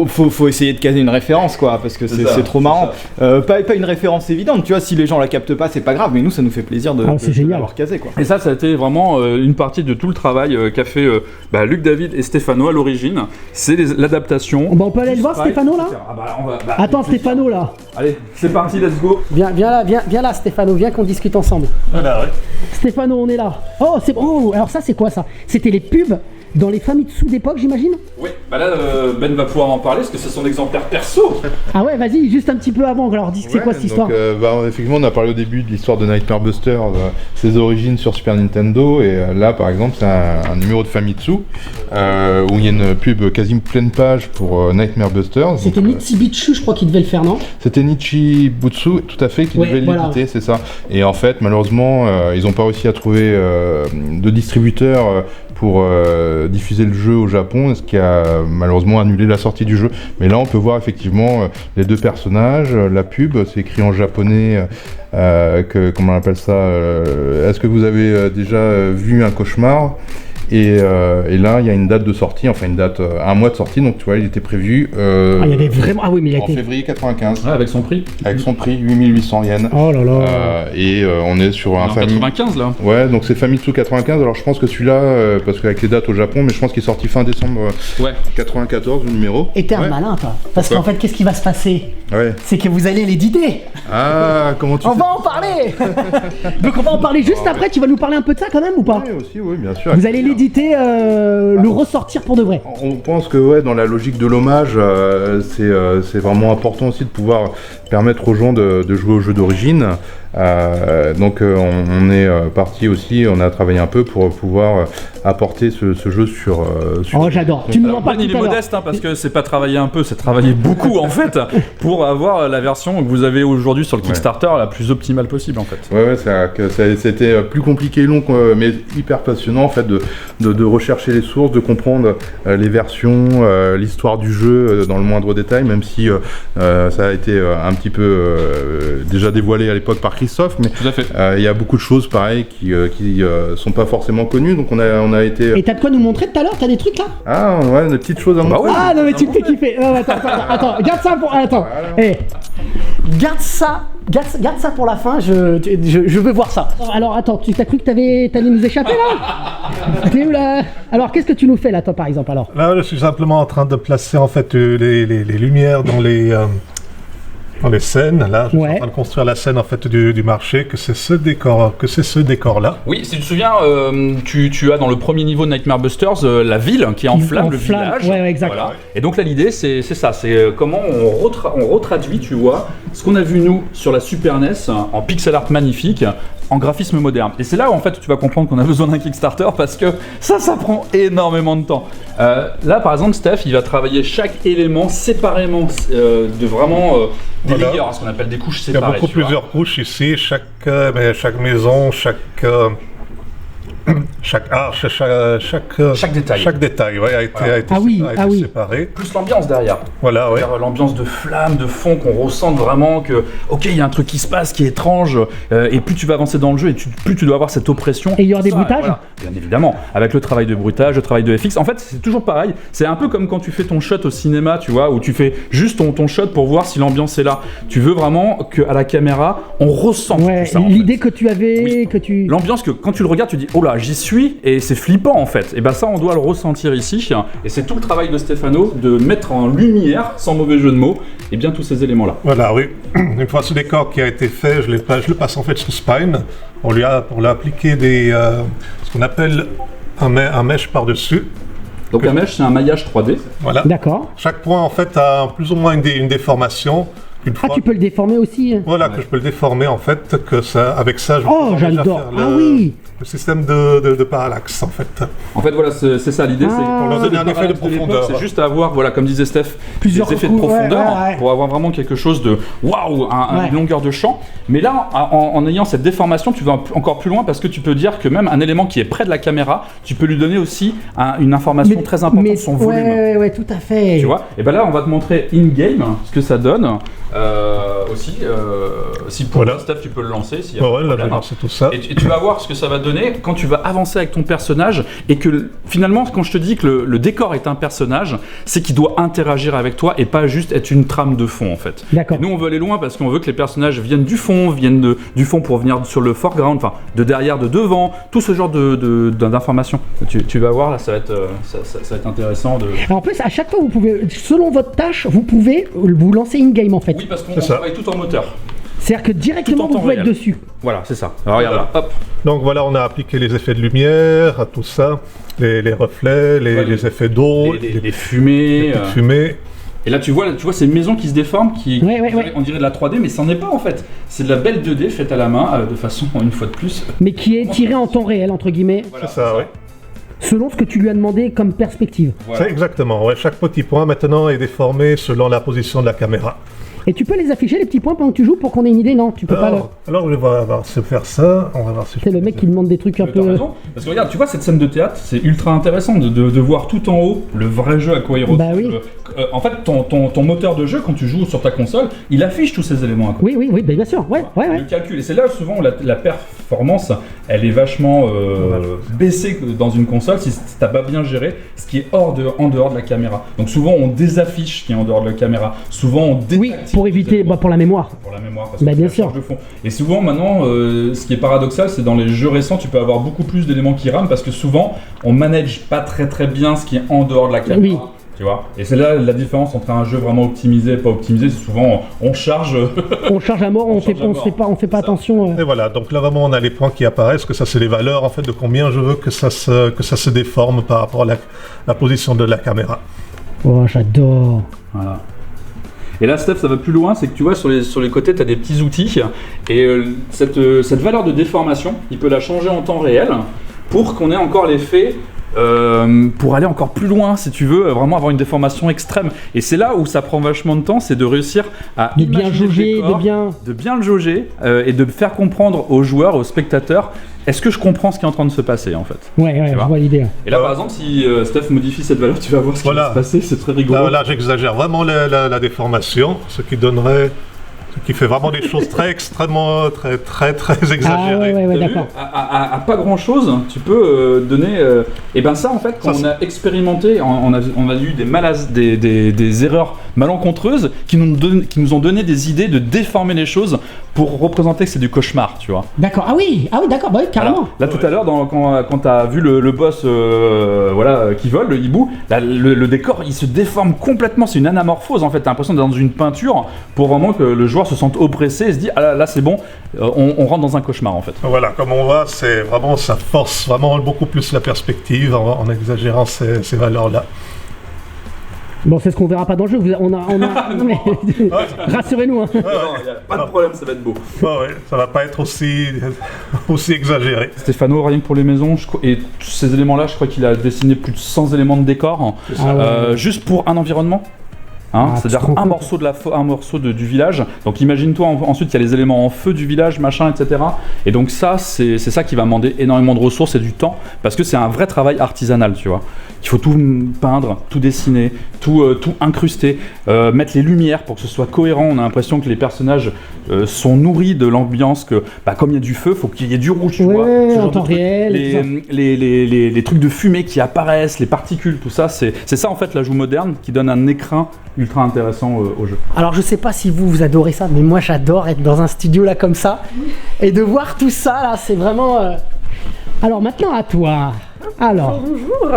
faut essayer de caser une référence, quoi, parce que c'est trop marrant. Pas une référence évidente, tu vois. Si les gens la captent pas, c'est pas grave. Mais nous, ça nous fait plaisir de l'avoir casé, quoi. Et ça a été vraiment une partie de tout le travail qu'a fait Luc David et Stéphano à l'origine. C'est l'adaptation. On peut aller le voir, Stéphano, là. Attends, Stéphano, là. Allez, c'est parti, let's go. Viens là, Stéphano, viens qu'on discute ensemble. Voilà, ouais. Stéphano, on est là. Oh, alors ça, c'est quoi ça? C'était les pubs dans les Famitsu d'époque, j'imagine? Oui, là, Ben va pouvoir en parler parce que c'est son exemplaire perso. Ah ouais, vas-y, juste un petit peu avant, alors dis c'est quoi cette histoire? Effectivement, on a parlé au début de l'histoire de Nightmare Buster, ses origines sur Super Nintendo, et là, par exemple, c'est un numéro de Famitsu où il y a une pub quasi pleine page pour Nightmare Buster. C'était Nichibutsu, je crois, qui devait le faire, non? C'était Nichibutsu, tout à fait, qui devait l'éditer, c'est ça. Et en fait, malheureusement, ils n'ont pas réussi à trouver de distributeur pour diffuser le jeu au Japon, ce qui a malheureusement annulé la sortie du jeu. Mais là, on peut voir effectivement les deux personnages, la pub, c'est écrit en japonais, comment on appelle ça, est-ce que vous avez déjà vu un cauchemar ? Et là, il y a une date de sortie, enfin une date, un mois de sortie, donc tu vois, il était prévu il y avait vraiment... Ah oui, mais il a en été... février 95. Ouais, avec son prix. Avec son prix, 8800 yens. Oh là là. Et on est sur un Famitsu... 95 là. Ouais, donc c'est Famitsu 95, alors je pense que celui-là, parce qu'avec les dates au Japon, mais je pense qu'il est sorti fin décembre 94, le numéro. Et t'es un malin, toi. Parce qu'en fait, qu'est-ce qui va se passer? C'est que vous allez l'éditer. Ah, comment tu On va en parler. Donc on va en parler juste après, tu vas nous parler un peu de ça quand même ou pas? Oui, aussi, oui, bien sûr. Vous allez l'éditer, le ressortir pour de vrai. On pense que dans la logique de l'hommage, c'est vraiment important aussi de pouvoir permettre aux gens de jouer au jeu d'origine. Donc on est parti aussi, on a travaillé un peu pour pouvoir apporter ce jeu sur Oh j'adore, tu nous en parles tout à il est l'heure. modeste parce que c'est pas travailler un peu, c'est travailler beaucoup en fait pour avoir la version que vous avez aujourd'hui sur le Kickstarter la plus optimale possible en fait. C'était plus compliqué et long mais hyper passionnant en fait de rechercher les sources, de comprendre les versions, l'histoire du jeu dans le moindre détail, même si ça a été un petit peu déjà dévoilé à l'époque par Christophe, mais il y a beaucoup de choses pareil qui sont pas forcément connues, donc on a été... Et t'as de quoi nous montrer tout à l'heure? T'as des trucs là? Ah ouais, des petites choses à montrer. Ah non mais tu me fais kiffer. Attends, garde ça pour... Attends, garde ça pour la fin, je veux voir ça. Alors attends, tu t'as cru que t'allais nous échapper là? T'es où là? Alors qu'est-ce que tu nous fais là toi par exemple alors? Là je suis simplement en train de placer en fait les lumières dans les scènes. Là je suis en train de construire la scène en fait du marché, que c'est ce décor là. Oui, si tu te souviens, tu as dans le premier niveau de Nightmare Busters la ville qui enflamme le village. Ouais, exact. Voilà. Et donc là l'idée c'est ça, c'est comment on retraduit, tu vois, ce qu'on a vu nous sur la Super NES en pixel art magnifique, en graphisme moderne. Et c'est là où en fait tu vas comprendre qu'on a besoin d'un Kickstarter parce que ça prend énormément de temps. Là par exemple Steph il va travailler chaque élément séparément de vraiment des layers, ce qu'on appelle des couches séparées. Il y a beaucoup plusieurs couches ici, chaque maison, chaque arche, chaque détail a été séparé. Plus l'ambiance derrière. Voilà, ouais. L'ambiance de flamme, de fond, qu'on ressente vraiment que, ok, il y a un truc qui se passe qui est étrange, et plus tu vas avancer dans le jeu, et plus tu dois avoir cette oppression. Et il y aura des bruitages Bien évidemment, avec le travail de bruitage, le travail de FX. En fait, c'est toujours pareil. C'est un peu comme quand tu fais ton shot au cinéma, tu vois, où tu fais juste ton shot pour voir si l'ambiance est là. Tu veux vraiment qu'à la caméra, on ressente tout ça. L'idée que tu avais, L'ambiance que quand tu le regardes, tu dis, oh là, j'y suis, et c'est flippant en fait. Et ben ça, on doit le ressentir ici, et c'est tout le travail de Stéphano de mettre en lumière, sans mauvais jeu de mots, et bien tous ces éléments-là. Voilà, oui. Une fois ce décor qui a été fait, je le passe en fait sous Spine. On lui a appliqué ce qu'on appelle un mesh par-dessus. Donc un mesh, c'est un maillage 3D. Voilà. D'accord. Chaque point en fait a plus ou moins une déformation. Tu peux le déformer aussi. Voilà, que je peux le déformer en fait, avec ça je Oh, j'adore. Ah oui. Le système de parallaxe, en fait. En fait, voilà, c'est ça l'idée. Ah. C'est Pour leur donner un effet de profondeur. C'est juste avoir, voilà, comme disait Steph, Plusieurs des effets de coups, profondeur ouais. pour avoir vraiment quelque chose de waouh, une longueur de champ. Mais là, en ayant cette déformation, tu vas encore plus loin parce que tu peux dire que même un élément qui est près de la caméra, tu peux lui donner aussi une information très importante de son volume. Ouais, tout à fait. Tu vois. Et ben là, on va te montrer in-game ce que ça donne. Aussi, si pour Voilà. Steph, tu peux le lancer. S'il y a Ouais, pas de là, je problème. vais lancer tout ça. Et tu vas voir ce que ça va donner quand tu vas avancer avec ton personnage et que finalement, quand je te dis que le décor est un personnage, c'est qu'il doit interagir avec toi et pas juste être une trame de fond en fait. D'accord. Et nous, on veut aller loin parce qu'on veut que les personnages viennent du fond, du fond pour venir sur le foreground, enfin de derrière, de devant, tout ce genre d'informations. Tu vas voir là, ça va être intéressant de. En plus, à chaque fois, vous pouvez, selon votre tâche, vous pouvez vous lancer in-game en fait. Oui, parce qu'on C'est ça. travaille tout en moteur. C'est-à-dire que directement, Tout en vous pouvez temps être réel. dessus. Voilà, c'est ça. Alors regarde là, hop. Donc voilà, on a appliqué les effets de lumière à tout ça, les reflets, les effets d'eau, Les fumées. petites fumées. Et là, tu vois ces maisons qui se déforment, Ouais. on dirait de la 3D, mais ça n'en est pas en fait. C'est de la belle 2D faite à la main, de façon, une fois de plus. Mais qui est tiré en temps réel, entre guillemets, Voilà, C'est ça, ouais. selon ce que tu lui as demandé comme perspective. Voilà. C'est exactement, ouais. Chaque petit point maintenant est déformé selon la position de la caméra. Et tu peux les afficher, les petits points, pendant que tu joues, pour qu'on ait une idée? Non, tu peux pas. Alors je vais voir se faire ça, on va voir si C'est le mec qui demande des trucs un T'as peu. raison. Parce que regarde, tu vois cette scène de théâtre, c'est ultra intéressant de voir tout en haut le vrai jeu à quoi il ressemble. Bah oui. En fait, ton moteur de jeu, quand tu joues sur ta console, il affiche tous ces éléments à côté. Oui, bah, bien sûr, ouais. Le calcul. Et c'est là souvent où la performance, elle est vachement baissée dans une console si t'as pas bien géré ce qui est en dehors de la caméra. Donc souvent on désaffiche ce qui est en dehors de la caméra. Souvent on Oui, désactive pour les éviter, éléments. pour la mémoire. Pour la mémoire, parce Bah, que bien c'est la sûr. charge de fond. Et souvent maintenant, ce qui est paradoxal, c'est dans les jeux récents, tu peux avoir beaucoup plus d'éléments qui rament parce que souvent on manage pas très bien ce qui est en dehors de la caméra. Oui. Tu vois. Et c'est là la différence entre un jeu vraiment optimisé et pas optimisé. C'est souvent on charge. On charge à mort, on fait pas attention. Et voilà, donc là vraiment on a les points qui apparaissent, que ça c'est les valeurs en fait de combien je veux que ça se déforme par rapport à la position de la caméra. Oh, j'adore. Voilà. Et là, Steph, ça va plus loin, c'est que tu vois sur les côtés, tu as des petits outils. Et cette valeur de déformation, il peut la changer en temps réel pour qu'on ait encore l'effet. Pour aller encore plus loin, si tu veux, vraiment avoir une déformation extrême. Et c'est là où ça prend vachement de temps, c'est de réussir à De bien imaginer le jauger, décor, de bien le jauger et de faire comprendre aux joueurs, aux spectateurs, est-ce que je comprends ce qui est en train de se passer en fait. Ouais, Tu je vois. vois l'idée. Et là, par exemple, si Steph modifie cette valeur, tu vas voir ce qui va se passer, c'est très rigolo. Là j'exagère vraiment la déformation, ce qui fait vraiment des choses très extrêmement, très exagérées. Ah ouais, T'as vu, d'accord. à pas grand chose, tu peux donner. Et ben ça, en fait, quand Ça, on a expérimenté, on a eu des erreurs malencontreuses qui nous ont donné des idées de déformer les choses pour représenter que c'est du cauchemar, tu vois. D'accord. Ah oui, d'accord, bah oui, carrément. Là, tout à l'heure, quand tu as vu le boss qui vole, le hibou, là, le décor il se déforme complètement. C'est une anamorphose en fait. T'as l'impression d'être dans une peinture pour vraiment que le joueur se sente oppressé et se dit ah là c'est bon, on rentre dans un cauchemar en fait. Voilà, comme on voit, c'est vraiment, ça force vraiment beaucoup plus la perspective en exagérant ces valeurs-là. Bon, c'est ce qu'on verra pas dans le jeu. On a... Non, mais... Rassurez-nous. Hein. Non, y a pas de problème, ça va être beau. Ouais, ça va pas être aussi exagéré. Stéphano, rien que pour les maisons, et tous ces éléments-là, je crois qu'il a dessiné plus de 100 éléments de décor, Ah ouais. juste pour un environnement. Hein, Ah, c'est-à-dire tu te rends un morceau du village. Donc imagine-toi, ensuite il y a les éléments en feu du village, machin, etc. Et donc ça, c'est ça qui va demander énormément de ressources et du temps, parce que c'est un vrai travail artisanal, tu vois. Il faut tout peindre, tout dessiner, tout incruster, mettre les lumières pour que ce soit cohérent. On a l'impression que les personnages sont nourris de l'ambiance, que comme il y a du feu, faut qu'il y ait du rouge, tu vois. Ce genre en de temps trucs. réel. et tout ça. Les trucs de fumée qui apparaissent, les particules, tout ça, c'est ça en fait l'ajout moderne qui donne un écrin ultra intéressant au jeu. Alors je sais pas si vous adorez ça, mais moi j'adore être dans un studio là comme ça et de voir tout ça là, c'est vraiment. Alors maintenant à toi. Alors, Bonjour.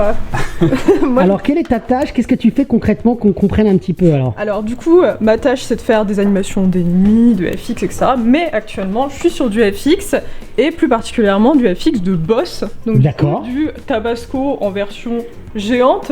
alors quelle est ta tâche? Qu'est-ce que tu fais concrètement qu'on comprenne un petit peu alors? Alors du coup, ma tâche c'est de faire des animations d'ennemis, de FX, etc. Mais actuellement, je suis sur du FX et plus particulièrement du FX de boss. Donc D'accord. du Tabasco en version géante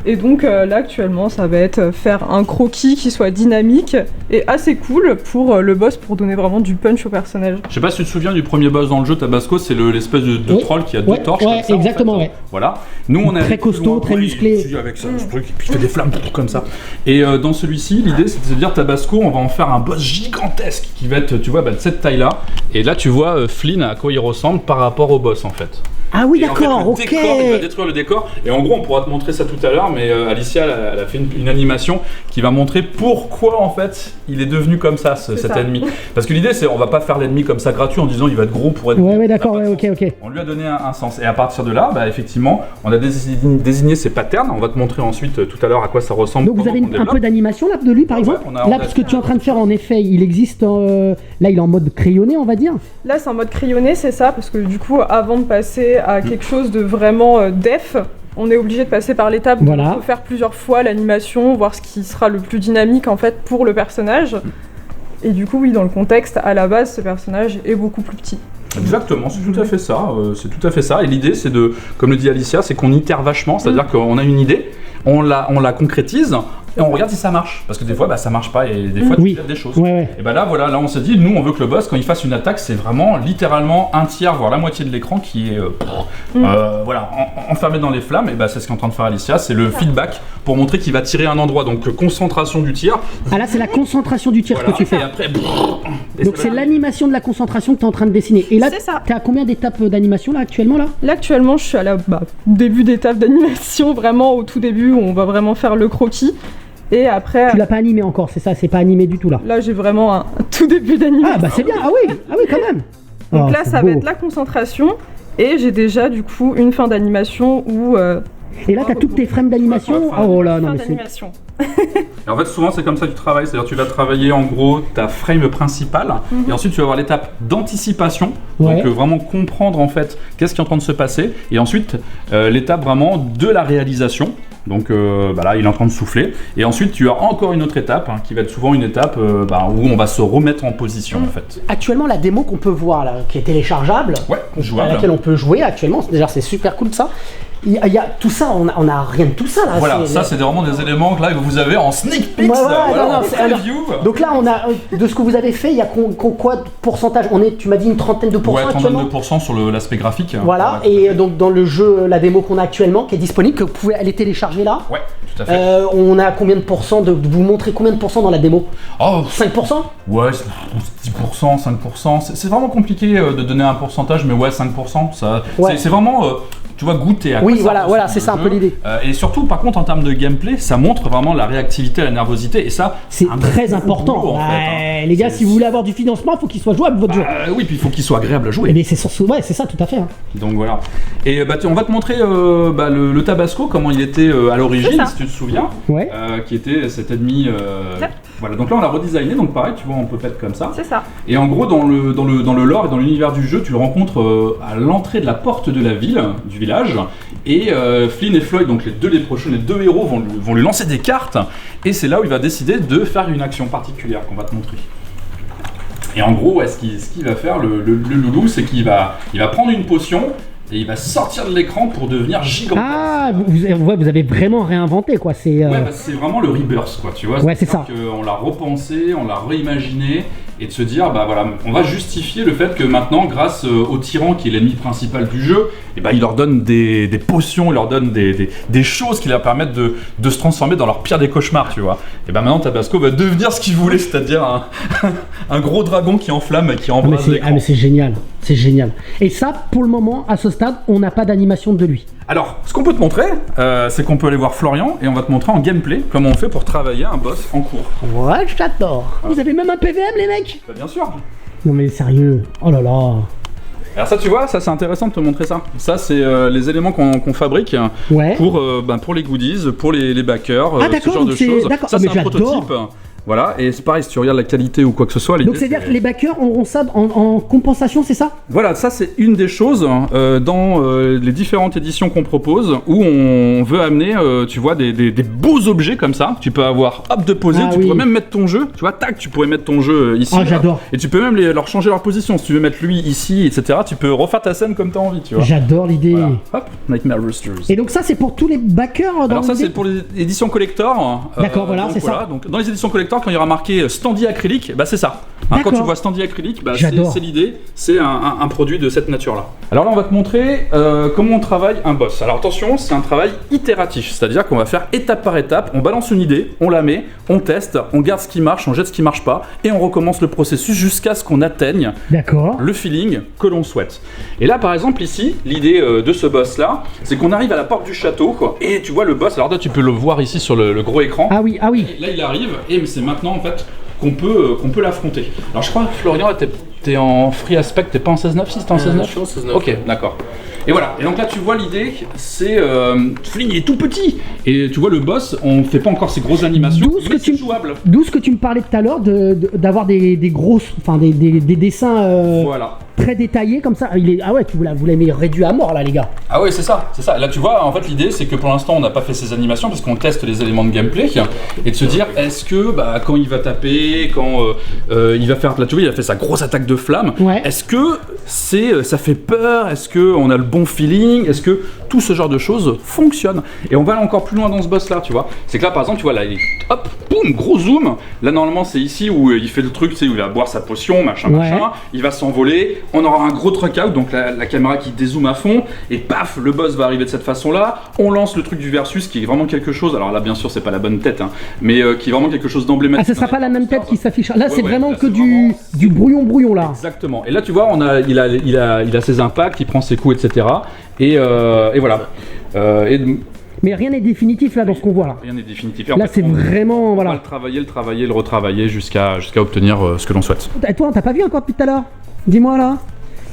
Et donc là actuellement ça va être faire un croquis qui soit dynamique et assez cool pour le boss, pour donner vraiment du punch au personnage. Je sais pas si tu te souviens du premier boss dans le jeu Tabasco, c'est l'espèce de troll qui a deux torches comme ça, exactement, en fait. Voilà. Nous on est très costaud, très musclé. Avec ça, ce truc, et puis il fait des flammes comme ça. Et dans celui-ci, l'idée c'est de se dire Tabasco, on va en faire un boss gigantesque qui va être, tu vois, de cette taille-là. Et là tu vois Flynn à quoi il ressemble par rapport au boss en fait. Ah oui, et d'accord, en fait, le décor, il va détruire le décor. Et en gros, on pourra te montrer ça tout à l'heure, mais Alicia, elle a fait une animation qui va montrer pourquoi en fait il est devenu comme ça, cet ennemi. Parce que l'idée, c'est on va pas faire l'ennemi comme ça gratuit en disant il va être gros pour être. Ouais, d'accord, ok. On lui a donné un sens. Et à partir de là, effectivement, on a désigné ses patterns. On va te montrer ensuite tout à l'heure à quoi ça ressemble. Donc vous avez un peu d'animation là de lui, par exemple. Là, parce que tu es en train de faire, en effet, il existe. Là, il est en mode crayonné, on va dire. Là, c'est en mode crayonné, c'est ça, parce que du coup, avant de passer à quelque chose de vraiment def, on est obligé de passer par l'étape de faire plusieurs fois l'animation, voir ce qui sera le plus dynamique en fait pour le personnage. Et du coup, oui, dans le contexte, à la base, ce personnage est beaucoup plus petit. Exactement, c'est tout à fait ça. C'est tout à fait ça. Et l'idée, c'est de, comme le dit Alicia, c'est qu'on itère vachement, c'est-à-dire qu'on a une idée, on la concrétise. Et on regarde si ça marche, parce que des fois ça marche pas et des fois tu perds des choses. Et là on s'est dit, nous on veut que le boss quand il fasse une attaque, c'est vraiment littéralement un tiers voire la moitié de l'écran qui est enfermé dans les flammes. Et c'est ce qu'est en train de faire Alicia, c'est le feedback pour montrer qu'il va tirer un endroit, donc concentration du tir. Ah là c'est la concentration du tir que tu fais. Et après, donc c'est l'animation de la concentration que tu es en train de dessiner. Et là tu à combien d'étapes d'animation là actuellement là actuellement je suis à la début d'étape d'animation, vraiment au tout début où on va vraiment faire le croquis. Et après. Tu l'as pas animé encore, c'est ça, c'est pas animé du tout là. Là j'ai vraiment un tout début d'animation. Ah c'est bien, ah oui quand même. Donc là ça va être la concentration et j'ai déjà du coup une fin d'animation où. Et là t'as toutes tes frames d'animation. Oh là non mais c'est. Et en fait souvent c'est comme ça que tu travailles, c'est-à-dire tu vas travailler en gros ta frame principale et ensuite tu vas avoir l'étape d'anticipation, donc vraiment comprendre en fait qu'est-ce qui est en train de se passer et ensuite l'étape vraiment de la réalisation. Donc là, il est en train de souffler. Et ensuite, tu as encore une autre étape, qui va être souvent une étape où on va se remettre en position, en fait. Actuellement, la démo qu'on peut voir, là, qui est téléchargeable, jouable, à laquelle on peut jouer actuellement, déjà c'est super cool ça. Il y a tout ça, on a rien de tout ça là. Voilà, ça c'est vraiment des éléments que là vous avez en sneak peek. Donc là, on a de ce que vous avez fait, il y a quoi de pourcentage? Tu m'as dit une trentaine de pourcents actuellement. 32% sur l'aspect graphique. Voilà, et donc dans le jeu, la démo qu'on a actuellement, qui est disponible, que vous pouvez aller télécharger là. Ouais, tout à fait. On a combien de pourcents vous montrez combien de pourcents dans la démo? 5%? Ouais, 10%, 5%. C'est vraiment compliqué de donner un pourcentage, mais 5%. C'est vraiment. Tu vois, goûter à quoi ça voilà, c'est ça un peu l'idée. Et surtout, par contre, en termes de gameplay, ça montre vraiment la réactivité, la nervosité, et ça, c'est très important. Boulot, en fait, les gars, si vous voulez avoir du financement, il faut qu'il soit jouable votre jeu. Oui, puis il faut qu'il soit agréable à jouer. Mais c'est ça, tout à fait. Donc voilà. Et on va te montrer le Tabasco, comment il était à l'origine, si tu te souviens, qui était cet ennemi. Voilà. Donc là, on l'a redesigné, donc pareil, tu vois, on peut être comme ça. C'est ça. Et en gros, dans le lore et dans l'univers du jeu, tu le rencontres à l'entrée de la porte de la ville, du village. Et Flynn et Floyd, donc les deux héros vont lui lancer des cartes et c'est là où il va décider de faire une action particulière qu'on va te montrer. Et en gros, ce qu'il va faire, le loulou, c'est qu'il va prendre une potion et il va sortir de l'écran pour devenir gigantesque. Ah, vous avez vraiment réinventé quoi. C'est c'est vraiment le rebirth quoi, tu vois. C'est ça. On l'a repensé, on l'a reimaginé et de se dire on va justifier le fait que maintenant, grâce au tyran qui est l'ennemi principal du jeu, il leur donne des potions, il leur donne des choses qui leur permettent de se transformer dans leur pire des cauchemars, tu vois. Et maintenant Tabasco va devenir ce qu'il voulait, c'est-à-dire un gros dragon qui enflamme et qui embrase l'écran. Mais c'est génial, c'est génial. Et ça, pour le moment, à ce stade, on n'a pas d'animation de lui. Alors, ce qu'on peut te montrer, c'est qu'on peut aller voir Florian et on va te montrer en gameplay comment on fait pour travailler un boss en cours. Ouais, j'adore. Vous avez même un PVM, les mecs? Bien sûr. Non mais sérieux, oh là là. Alors ça tu vois, ça c'est intéressant de te montrer ça. Ça c'est les éléments qu'on fabrique pour les goodies, pour les backers, ce genre de choses. D'accord, Ça c'est un j'adore. prototype. Voilà, et c'est pareil, si tu regardes la qualité ou quoi que ce soit... Donc c'est-à-dire que les backers auront ça en compensation, c'est ça? Voilà, ça c'est une des choses dans les différentes éditions qu'on propose, où on veut amener, tu vois, des beaux objets comme ça. Tu peux avoir, hop, de poser, tu pourrais même mettre ton jeu, tu vois, tac, tu pourrais mettre ton jeu ici. Ah, j'adore. Et tu peux même leur changer leur position. Si tu veux mettre lui ici, etc., tu peux refaire ta scène comme tu as envie, tu vois. J'adore l'idée. Voilà. Hop, Nightmare Roosters. Et donc ça c'est pour tous les backers dans Alors ça c'est pour les éditions collector. D'accord, voilà, c'est ça. Donc dans les éditions collector, quand il y aura marqué standy acrylique, bah c'est ça. Hein, quand tu vois standy acrylique, bah c'est l'idée, c'est un produit de cette nature-là. Alors là on va te montrer comment on travaille un boss. Alors attention, c'est un travail itératif, c'est-à-dire qu'on va faire étape par étape, on balance une idée, on la met, on teste, on garde ce qui marche, on jette ce qui marche pas, et on recommence le processus jusqu'à ce qu'on atteigne le feeling que l'on souhaite. Et là par exemple ici, l'idée de ce boss-là, c'est qu'on arrive à la porte du château, quoi, et tu vois le boss, alors là tu peux le voir ici sur le gros écran. Ah oui, ah oui. Et là il arrive, et c'est maintenant en fait qu'on peut l'affronter. Alors je crois que Florian, t'es en free aspect, t'es pas en 16.9, si t'es en 16.9 Je suis en 16.9. Ok, d'accord. Et voilà, et donc là tu vois l'idée, c'est Fling est tout petit, et tu vois le boss, on fait pas encore ces grosses animations, mais c'est jouable. D'où ce que tu me parlais tout à l'heure d'avoir des grosses, enfin des dessins voilà. Très détaillés comme ça. Ah ouais, vous l'avez réduit à mort là les gars. Ah ouais, c'est ça. Là tu vois, en fait l'idée c'est que pour l'instant on n'a pas fait ces animations parce qu'on teste les éléments de gameplay et de se dire est-ce que quand il va taper, quand il va faire, là tu vois il a fait sa grosse attaque de flamme, est-ce que ça fait peur, est-ce que on a le bon feeling, est-ce que tout ce genre de choses fonctionne. Et on va aller encore plus loin dans ce boss là, tu vois. C'est que là par exemple tu vois là hop, boum, gros zoom. Là normalement c'est ici où il fait le truc, tu sais, où il va boire sa potion, machin, il va s'envoler. On aura un gros truck out, donc la caméra qui dézoome à fond, et paf, le boss va arriver de cette façon-là. On lance le truc du versus, qui est vraiment quelque chose. Alors là, bien sûr, c'est pas la bonne tête, hein, mais qui est vraiment quelque chose d'emblématique. Ah, ce sera pas la même tête qui s'affiche. Là, c'est vraiment que du brouillon là. Exactement. Et là, tu vois, il a ses impacts, il prend ses coups, etc. Et voilà. Mais rien n'est définitif là dans ce qu'on voit là. Rien n'est définitif. Là c'est vraiment on va le travailler, le retravailler jusqu'à obtenir ce que l'on souhaite. Et toi, on t'a pas vu encore depuis tout à l'heure? Dis-moi là.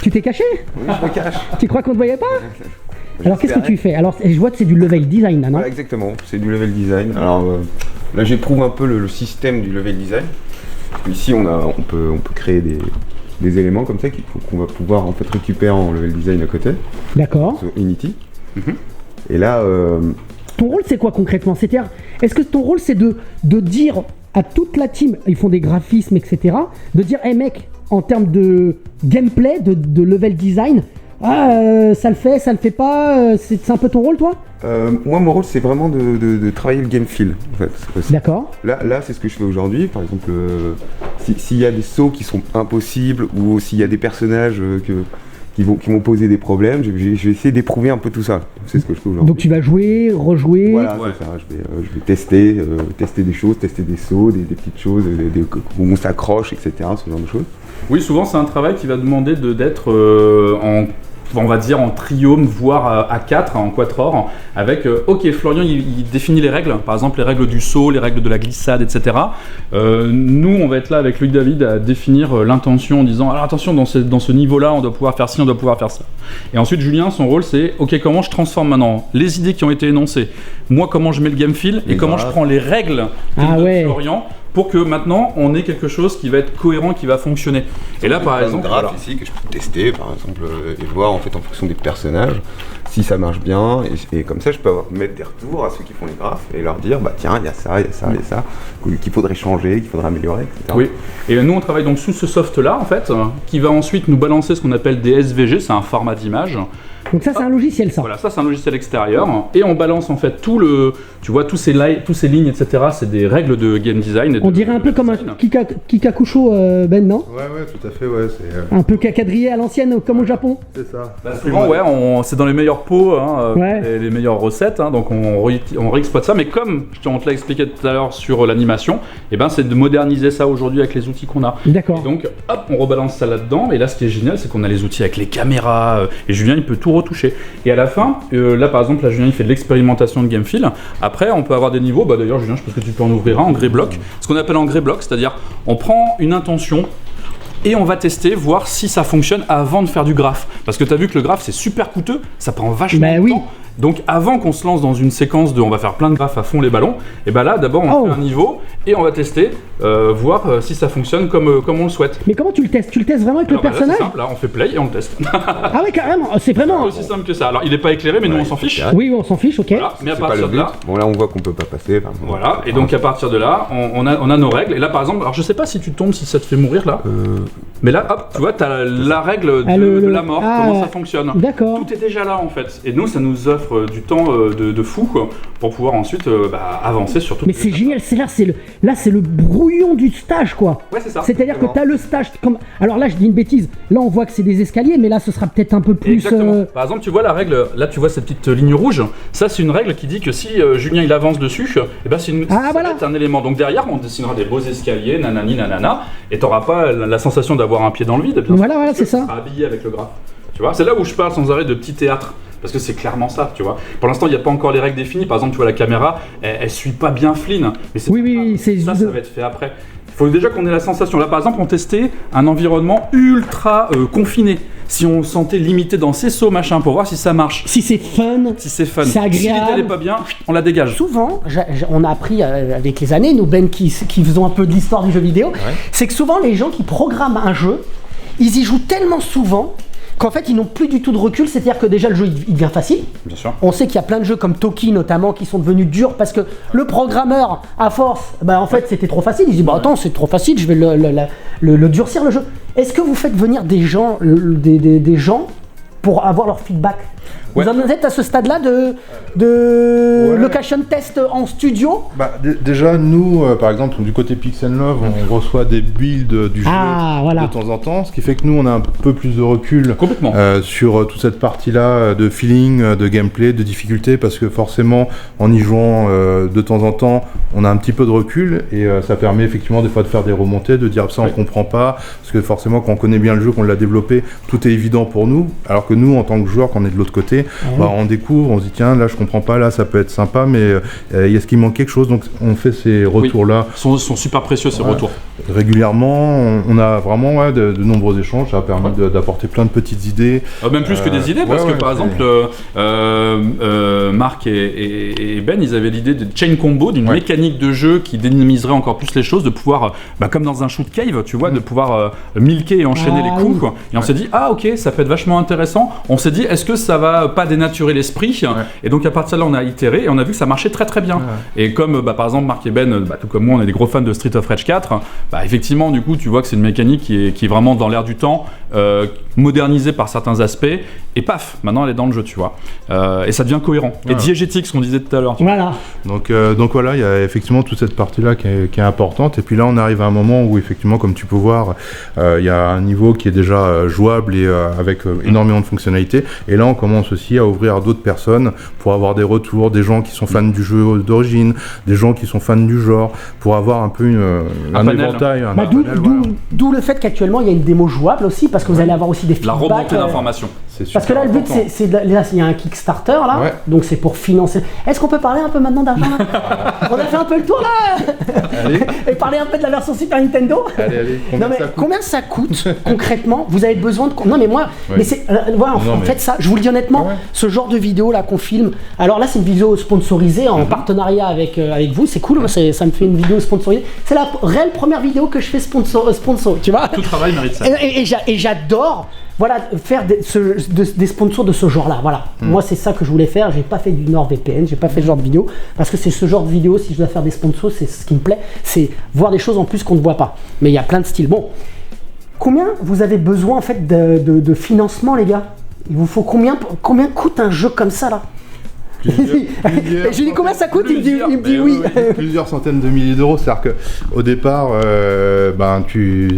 Tu t'es caché? Oui, je me cache. Tu crois qu'on te voyait pas? Alors qu'est-ce que tu fais? Alors je vois que c'est du level design là, non? Voilà, exactement, c'est du level design. Alors là j'éprouve un peu le système du level design. Ici on peut créer des éléments comme ça qu'on va pouvoir en fait récupérer en level design à côté. D'accord. Sur Unity. Et là... Ton rôle c'est quoi concrètement? C'est-à-dire, est-ce que ton rôle c'est de dire à toute la team, ils font des graphismes etc, de dire hey mec, en termes de gameplay, de level design, ça le fait pas, c'est un peu ton rôle toi? Moi mon rôle c'est vraiment de travailler le game feel en fait. D'accord. Là c'est ce que je fais aujourd'hui, par exemple s'il y a des sauts qui sont impossibles ou s'il y a des personnages qui vont poser des problèmes, je vais essayer d'éprouver un peu tout ça. C'est ce que je fais aujourd'hui. Donc tu vas jouer, rejouer. Voilà, c'est ça. Je vais tester des choses, tester des sauts, des petites choses, où on s'accroche, etc. Ce genre de choses. Oui, souvent c'est un travail qui va demander d'être on va dire en trio, voire à 4, en quatuor, avec ok, Florian il définit les règles, par exemple les règles du saut, les règles de la glissade, etc. Nous on va être là avec Louis David à définir l'intention en disant alors attention dans ce niveau là on doit pouvoir faire ci, on doit pouvoir faire ça. Et ensuite Julien, son rôle c'est ok, comment je transforme maintenant les idées qui ont été énoncées, moi comment je mets le game feel et comment je prends les règles de Florian pour que maintenant on ait quelque chose qui va être cohérent, qui va fonctionner. Et là par exemple, graphe ici que je peux tester par exemple et voir en fait en fonction des personnages si ça marche bien et comme ça je peux mettre des retours à ceux qui font les graphes et leur dire bah tiens il y a ça qu'il faudrait changer, qu'il faudrait améliorer, etc. Oui. Et nous on travaille donc sous ce soft là en fait qui va ensuite nous balancer ce qu'on appelle des SVG, c'est un format d'image. Donc ça c'est un logiciel ça. Voilà, ça c'est un logiciel extérieur et on balance en fait tu vois tous ces lignes etc, c'est des règles de game design. On dirait un peu comme un Kikakusho Ben, non? Ouais, tout à fait, ouais. C'est un peu quadrillé à l'ancienne comme au Japon. C'est ça. Bah, souvent c'est dans les meilleurs pots, les meilleures recettes, donc on réexploite ça, mais comme on te l'a expliqué tout à l'heure sur l'animation, et ben c'est de moderniser ça aujourd'hui avec les outils qu'on a. D'accord. Et donc hop, on rebalance ça là-dedans, et là ce qui est génial c'est qu'on a les outils avec les caméras, et Julien il peut tout retoucher. Et à la fin, là par exemple, là Julien il fait de l'expérimentation de game feel. Après on peut avoir des niveaux, bah d'ailleurs Julien je pense que tu peux en ouvrir un en grey block, ce qu'on appelle en grey block, c'est-à-dire on prend une intention et on va tester, voir si ça fonctionne avant de faire du graphe. Parce que tu as vu que le graphe c'est super coûteux, ça prend vachement de temps. Donc avant qu'on se lance dans une séquence de on va faire plein de graphes à fond les ballons, et ben là d'abord on fait un niveau et on va tester, voir si ça fonctionne comme on le souhaite. Mais comment tu le testes? Tu le testes vraiment avec le personnage? C'est simple, là on fait play et on le teste. Ah ouais, carrément, c'est vraiment... C'est aussi simple que ça. Alors il est pas éclairé mais nous on s'en fiche. Oui, on s'en fiche, ok. Voilà. Mais à partir de là... Bon là on voit qu'on peut pas passer. Voilà, et donc à partir de là, on a nos règles. Et là par exemple, alors je sais pas si tu tombes, si ça te fait mourir là. Mais là, hop, tu vois, t'as la règle de la mort, comment ça fonctionne. D'accord. Tout est déjà là en fait. Et nous, ça nous offre du temps de fou quoi, pour pouvoir ensuite avancer sur tout. Mais c'est génial, c'est le brouillon du stage quoi. Ouais, c'est ça. C'est-à-dire que t'as le stage comme. Alors là, je dis une bêtise. Là, on voit que c'est des escaliers, mais là, ce sera peut-être un peu plus. Exactement. Par exemple, tu vois la règle. Là, tu vois cette petite ligne rouge. Ça, c'est une règle qui dit que si Julien il avance dessus, et ben c'est un élément. Donc derrière, on dessinera des beaux escaliers, nanani, nanana, et t'auras pas la sensation d'avoir un pied dans le vide. Bien voilà, c'est ça. Tu seras habillé avec le graphe. Tu vois, c'est là où je parle sans arrêt de petit théâtre. Parce que c'est clairement ça, tu vois. Pour l'instant, il n'y a pas encore les règles définies. Par exemple, tu vois, la caméra, elle suit pas bien Flynn. Mais ça va être fait après. Il faut déjà qu'on ait la sensation. Là, par exemple, on testait un environnement ultra confiné. Si on sentait limité dans ses sauts, machin, pour voir si ça marche. Si c'est fun. C'est agréable. Si l'idée n'est pas bien, on la dégage. Souvent, on a appris avec les années, nous, Ben, qui faisons un peu de l'histoire du jeu vidéo, c'est que souvent, les gens qui programment un jeu, ils y jouent tellement souvent qu'en fait ils n'ont plus du tout de recul, c'est-à-dire que déjà le jeu il devient facile. Bien sûr. On sait qu'il y a plein de jeux comme Toki notamment qui sont devenus durs parce que le programmeur à force, en fait c'était trop facile, il dit attends c'est trop facile, je vais le durcir le jeu. Est-ce que vous faites venir des gens, des gens pour avoir leur feedback? Vous en êtes à ce stade-là de location test en studio? Déjà, nous, par exemple, du côté Pixel Love, on reçoit des builds du jeu de temps en temps, ce qui fait que nous, on a un peu plus de recul sur toute cette partie-là de feeling, de gameplay, de difficulté, parce que forcément, en y jouant de temps en temps, on a un petit peu de recul, et ça permet effectivement des fois de faire des remontées, de dire ça on comprend pas, parce que forcément, quand on connaît bien le jeu, qu'on l'a développé, tout est évident pour nous, alors que nous, en tant que joueurs, quand on est de l'autre côté, on découvre, on se dit tiens là je comprends pas, là ça peut être sympa mais est-ce qu'il manque quelque chose, donc on fait ces retours là. Sont super précieux ces retours. Régulièrement, on a vraiment de nombreux échanges, ça a permis d'apporter plein de petites idées. Même plus que des idées, parce que par exemple Marc et Ben ils avaient l'idée de chain combo, d'une mécanique de jeu qui dynamiserait encore plus les choses, de pouvoir, comme dans un shoot cave, tu vois, de pouvoir milquer et enchaîner les coups quoi. Et on s'est dit ok ça peut être vachement intéressant, on s'est dit est-ce que ça va pas dénaturer l'esprit, et donc à partir de là on a itéré et on a vu que ça marchait très très bien. Et comme par exemple Marc et Ben, tout comme moi on est des gros fans de Street of Rage 4, effectivement du coup tu vois que c'est une mécanique qui est vraiment dans l'air du temps, modernisée par certains aspects, et paf, maintenant elle est dans le jeu, tu vois. Et ça devient cohérent et diégétique, ce qu'on disait tout à l'heure. Voilà. Donc voilà, il y a effectivement toute cette partie là qui est importante, et puis là on arrive à un moment où effectivement comme tu peux voir il y a un niveau qui est déjà jouable et avec énormément de fonctionnalités, et là on commence aussi à ouvrir à d'autres personnes pour avoir des retours, des gens qui sont fans du jeu d'origine, des gens qui sont fans du genre, pour avoir un peu un éventail. D'où le fait qu'actuellement il y a une démo jouable aussi, parce que vous allez avoir aussi des feedbacks. La remontée d'informations. Parce que là le but c'est là il y a un Kickstarter là, donc c'est pour financer. Est-ce qu'on peut parler un peu maintenant d'argent là? On a fait un peu le tour là. Et parler un peu de la version Super Nintendo. Allez. Combien ça coûte concrètement? Vous avez besoin de non mais moi mais c'est en fait ça, je vous le dis honnêtement, ce genre de vidéo là qu'on filme. Alors là c'est une vidéo sponsorisée en partenariat avec vous, c'est cool, ça me fait une vidéo sponsorisée. C'est la réelle première vidéo que je fais sponsor, tu vois. Tout travail mérite ça. Et j'adore faire des sponsors de ce genre-là. Voilà. Moi, c'est ça que je voulais faire. J'ai pas fait du NordVPN, j'ai pas fait ce genre de vidéo, parce que c'est ce genre de vidéo, si je dois faire des sponsors, c'est ce qui me plaît, c'est voir des choses en plus qu'on ne voit pas. Mais il y a plein de styles. Bon, combien vous avez besoin en fait de financement, les gars? Il vous faut combien coûte un jeu comme ça là? J'ai dit combien ça coûte, il me dit oui. Plusieurs centaines de milliers d'euros, c'est-à-dire qu'au départ,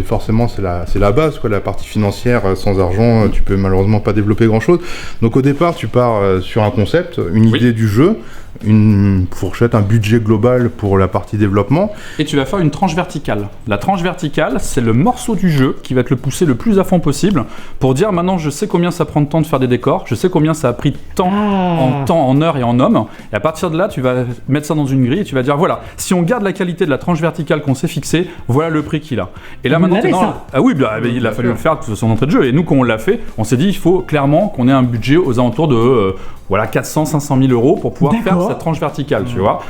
forcément c'est la base, quoi, la partie financière. Sans argent, tu peux malheureusement pas développer grand-chose. Donc au départ, tu pars sur un concept, une idée du jeu, une fourchette, un budget global pour la partie développement. Et tu vas faire une tranche verticale. La tranche verticale, c'est le morceau du jeu qui va te le pousser le plus à fond possible pour dire maintenant je sais combien ça prend de temps de faire des décors, je sais combien ça a pris de temps en heures et en hommes. Et à partir de là, tu vas mettre ça dans une grille et tu vas dire voilà, si on garde la qualité de la tranche verticale qu'on s'est fixée, voilà le prix qu'il a. Et là maintenant, il a fallu le faire de son entrée de jeu. Et nous, quand on l'a fait, on s'est dit il faut clairement qu'on ait un budget aux alentours de voilà, 400, 500 000 euros pour pouvoir faire cette tranche verticale, tu vois.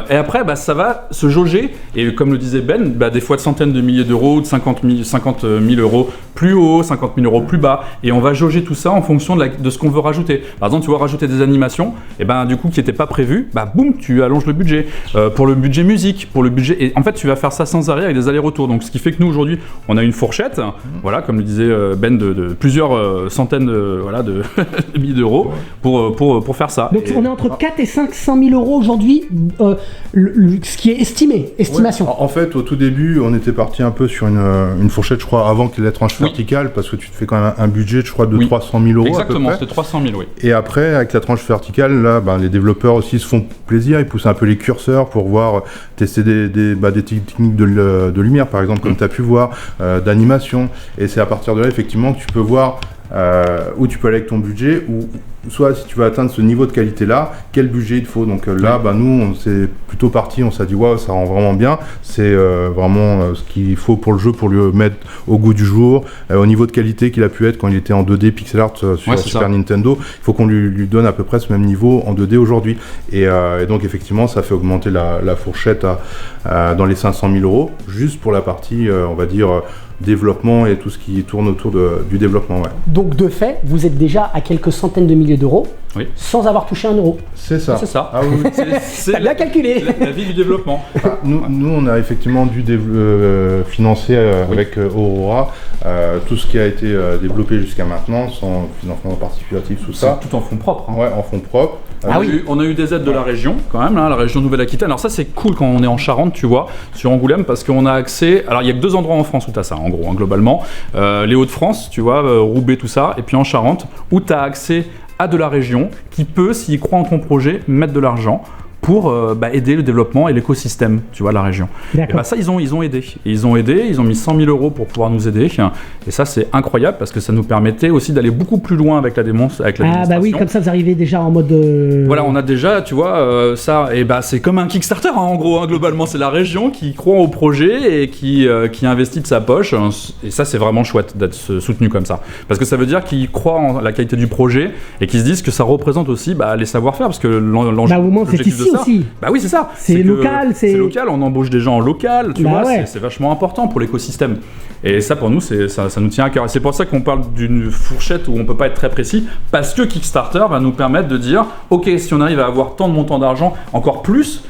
Et après, ça va se jauger, et comme le disait Ben, des fois de centaines de milliers d'euros, de 50 000 euros plus haut, 50 000 euros plus bas, et on va jauger tout ça en fonction de ce qu'on veut rajouter. Par exemple, tu veux rajouter des animations, et du coup, qui n'étaient pas prévues, boum, tu allonges le budget. Pour le budget musique, pour le budget... Et en fait, tu vas faire ça sans arrêt avec des allers-retours. Donc, ce qui fait que nous, aujourd'hui, on a une fourchette, voilà, comme le disait Ben, de plusieurs centaines de milliers d'euros pour faire ça. Donc, on est entre 4 et 500 000 euros aujourd'hui, ce qui est estimation. Ouais. En fait, au tout début, on était parti un peu sur une fourchette, je crois, avant qu'il y ait la tranche verticale, parce que tu te fais quand même un budget, je crois, de 300 000 euros. Exactement, c'était 300 000, oui. Et après, avec la tranche verticale, là, les développeurs aussi se font plaisir, ils poussent un peu les curseurs pour voir, tester des techniques de lumière, par exemple, comme tu as pu voir, d'animation. Et c'est à partir de là, effectivement, que tu peux voir où tu peux aller avec ton budget, ou soit si tu veux atteindre ce niveau de qualité-là, quel budget il te faut. Donc là, nous, on s'est plutôt parti, on s'est dit, waouh, ça rend vraiment bien. C'est vraiment ce qu'il faut pour le jeu, pour le mettre au goût du jour, au niveau de qualité qu'il a pu être quand il était en 2D pixel art sur Super Nintendo. Il faut qu'on lui donne à peu près ce même niveau en 2D aujourd'hui. Et donc, effectivement, ça fait augmenter la fourchette dans les 500 000 euros, juste pour la partie, on va dire, développement et tout ce qui tourne autour du développement. Ouais. Donc de fait, vous êtes déjà à quelques centaines de milliers d'euros sans avoir touché un euro. C'est ça. C'est ça. Ah oui. T'as bien calculé. La vie du développement. Nous, on a effectivement dû financer avec Aurora tout ce qui a été développé jusqu'à maintenant, sans financement participatif, tout ça. Tout en fonds propres. Ouais, en fonds propres. On a eu des aides de la région, quand même, la région Nouvelle-Aquitaine. Alors ça, c'est cool quand on est en Charente, tu vois, sur Angoulême, parce qu'on a accès... Alors, il y a que 2 endroits en France où tu as ça, en gros, globalement. Les Hauts-de-France, tu vois, Roubaix, tout ça. Et puis en Charente, où tu as accès à de la région, qui peut, s'il croit en ton projet, mettre de l'argent pour aider le développement et l'écosystème, tu vois, de la région. Et ça, ils ont aidé. Et ils ont mis 100 000 euros pour pouvoir nous aider. Et ça, c'est incroyable parce que ça nous permettait aussi d'aller beaucoup plus loin avec la démonstration. Ah bah oui, comme ça, vous arrivez déjà en mode... Voilà, on a déjà, tu vois, ça, et c'est comme un Kickstarter, en gros, globalement. C'est la région qui croit au projet et qui investit de sa poche. Et ça, c'est vraiment chouette d'être soutenu comme ça. Parce que ça veut dire qu'ils croient en la qualité du projet et qu'ils se disent que ça représente aussi les savoir-faire. Parce que l'enjeu... au moins, c'est ici aussi. Bah oui, c'est ça. C'est local. C'est local, on embauche des gens en local, tu vois, c'est vachement important pour l'écosystème. Et ça, pour nous, ça nous tient à cœur. Et c'est pour ça qu'on parle d'une fourchette où on peut pas être très précis, parce que Kickstarter va nous permettre de dire, ok, si on arrive à avoir tant de montants d'argent, encore plus,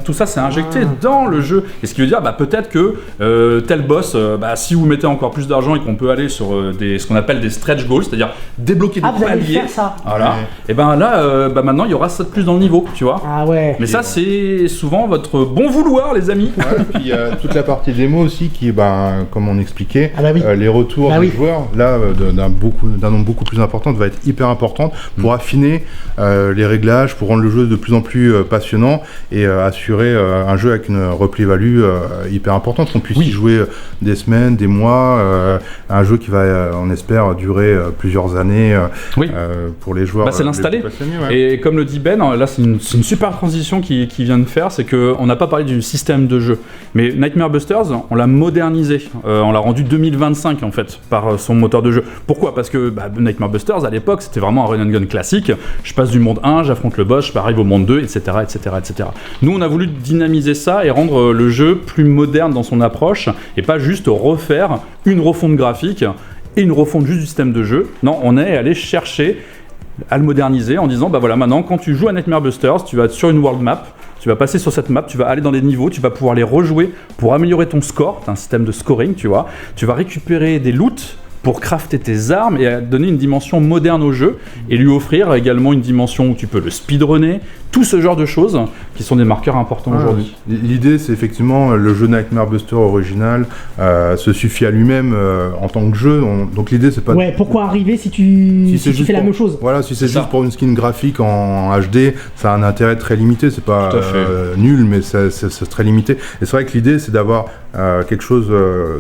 tout ça c'est injecté dans le jeu. Et ce qui veut dire, peut-être que tel boss, si vous mettez encore plus d'argent et qu'on peut aller sur ce qu'on appelle des stretch goals, c'est-à-dire débloquer des paliers. Allez faire ça. Voilà. Et là, maintenant, il y aura ça de plus dans le niveau, tu vois. Ah ouais. Mais ça, c'est souvent votre bon vouloir, les amis. Ouais, et puis il y a toute la partie démo aussi qui est, comme on expliquait, les retours des joueurs, là, d'un nombre beaucoup plus important, va être hyper importante pour affiner les réglages, pour rendre le jeu de plus en plus passionnant et assurer un jeu avec une replay-value hyper importante, qu'on puisse y jouer des semaines, des mois, un jeu qui va, on espère, durer plusieurs années pour les joueurs. C'est l'installer. Et comme le dit Ben, là c'est une super transition qui vient de faire, c'est qu'on n'a pas parlé du système de jeu, mais Nightmare Busters, on l'a modernisé, on l'a rendu 2025 en fait, par son moteur de jeu. Pourquoi ? Parce que Nightmare Busters à l'époque c'était vraiment un run and gun classique, je passe du monde 1, j'affronte le boss, je arrive au monde 2, etc. etc. Nous on a voulu dynamiser ça et rendre le jeu plus moderne dans son approche, et pas juste refaire une refonte graphique et une refonte juste du système de jeu. Non, on est allé chercher à le moderniser en disant maintenant quand tu joues à Nightmare Busters, tu vas être sur une world map, tu vas passer sur cette map, tu vas aller dans des niveaux, tu vas pouvoir les rejouer pour améliorer ton score, t'as un système de scoring, tu vois, tu vas récupérer des loots pour crafter tes armes et donner une dimension moderne au jeu et lui offrir également une dimension où tu peux le speedrunner, tout ce genre de choses qui sont des marqueurs importants aujourd'hui. L'idée, c'est effectivement le jeu Nightmare Buster original se suffit à lui-même en tant que jeu. Donc l'idée, c'est pas... Ouais, pourquoi arriver si tu fais la même chose ? Voilà, si c'est juste pour une skin graphique en HD, ça a un intérêt très limité. C'est pas nul, mais c'est très limité. Et c'est vrai que l'idée, c'est d'avoir quelque chose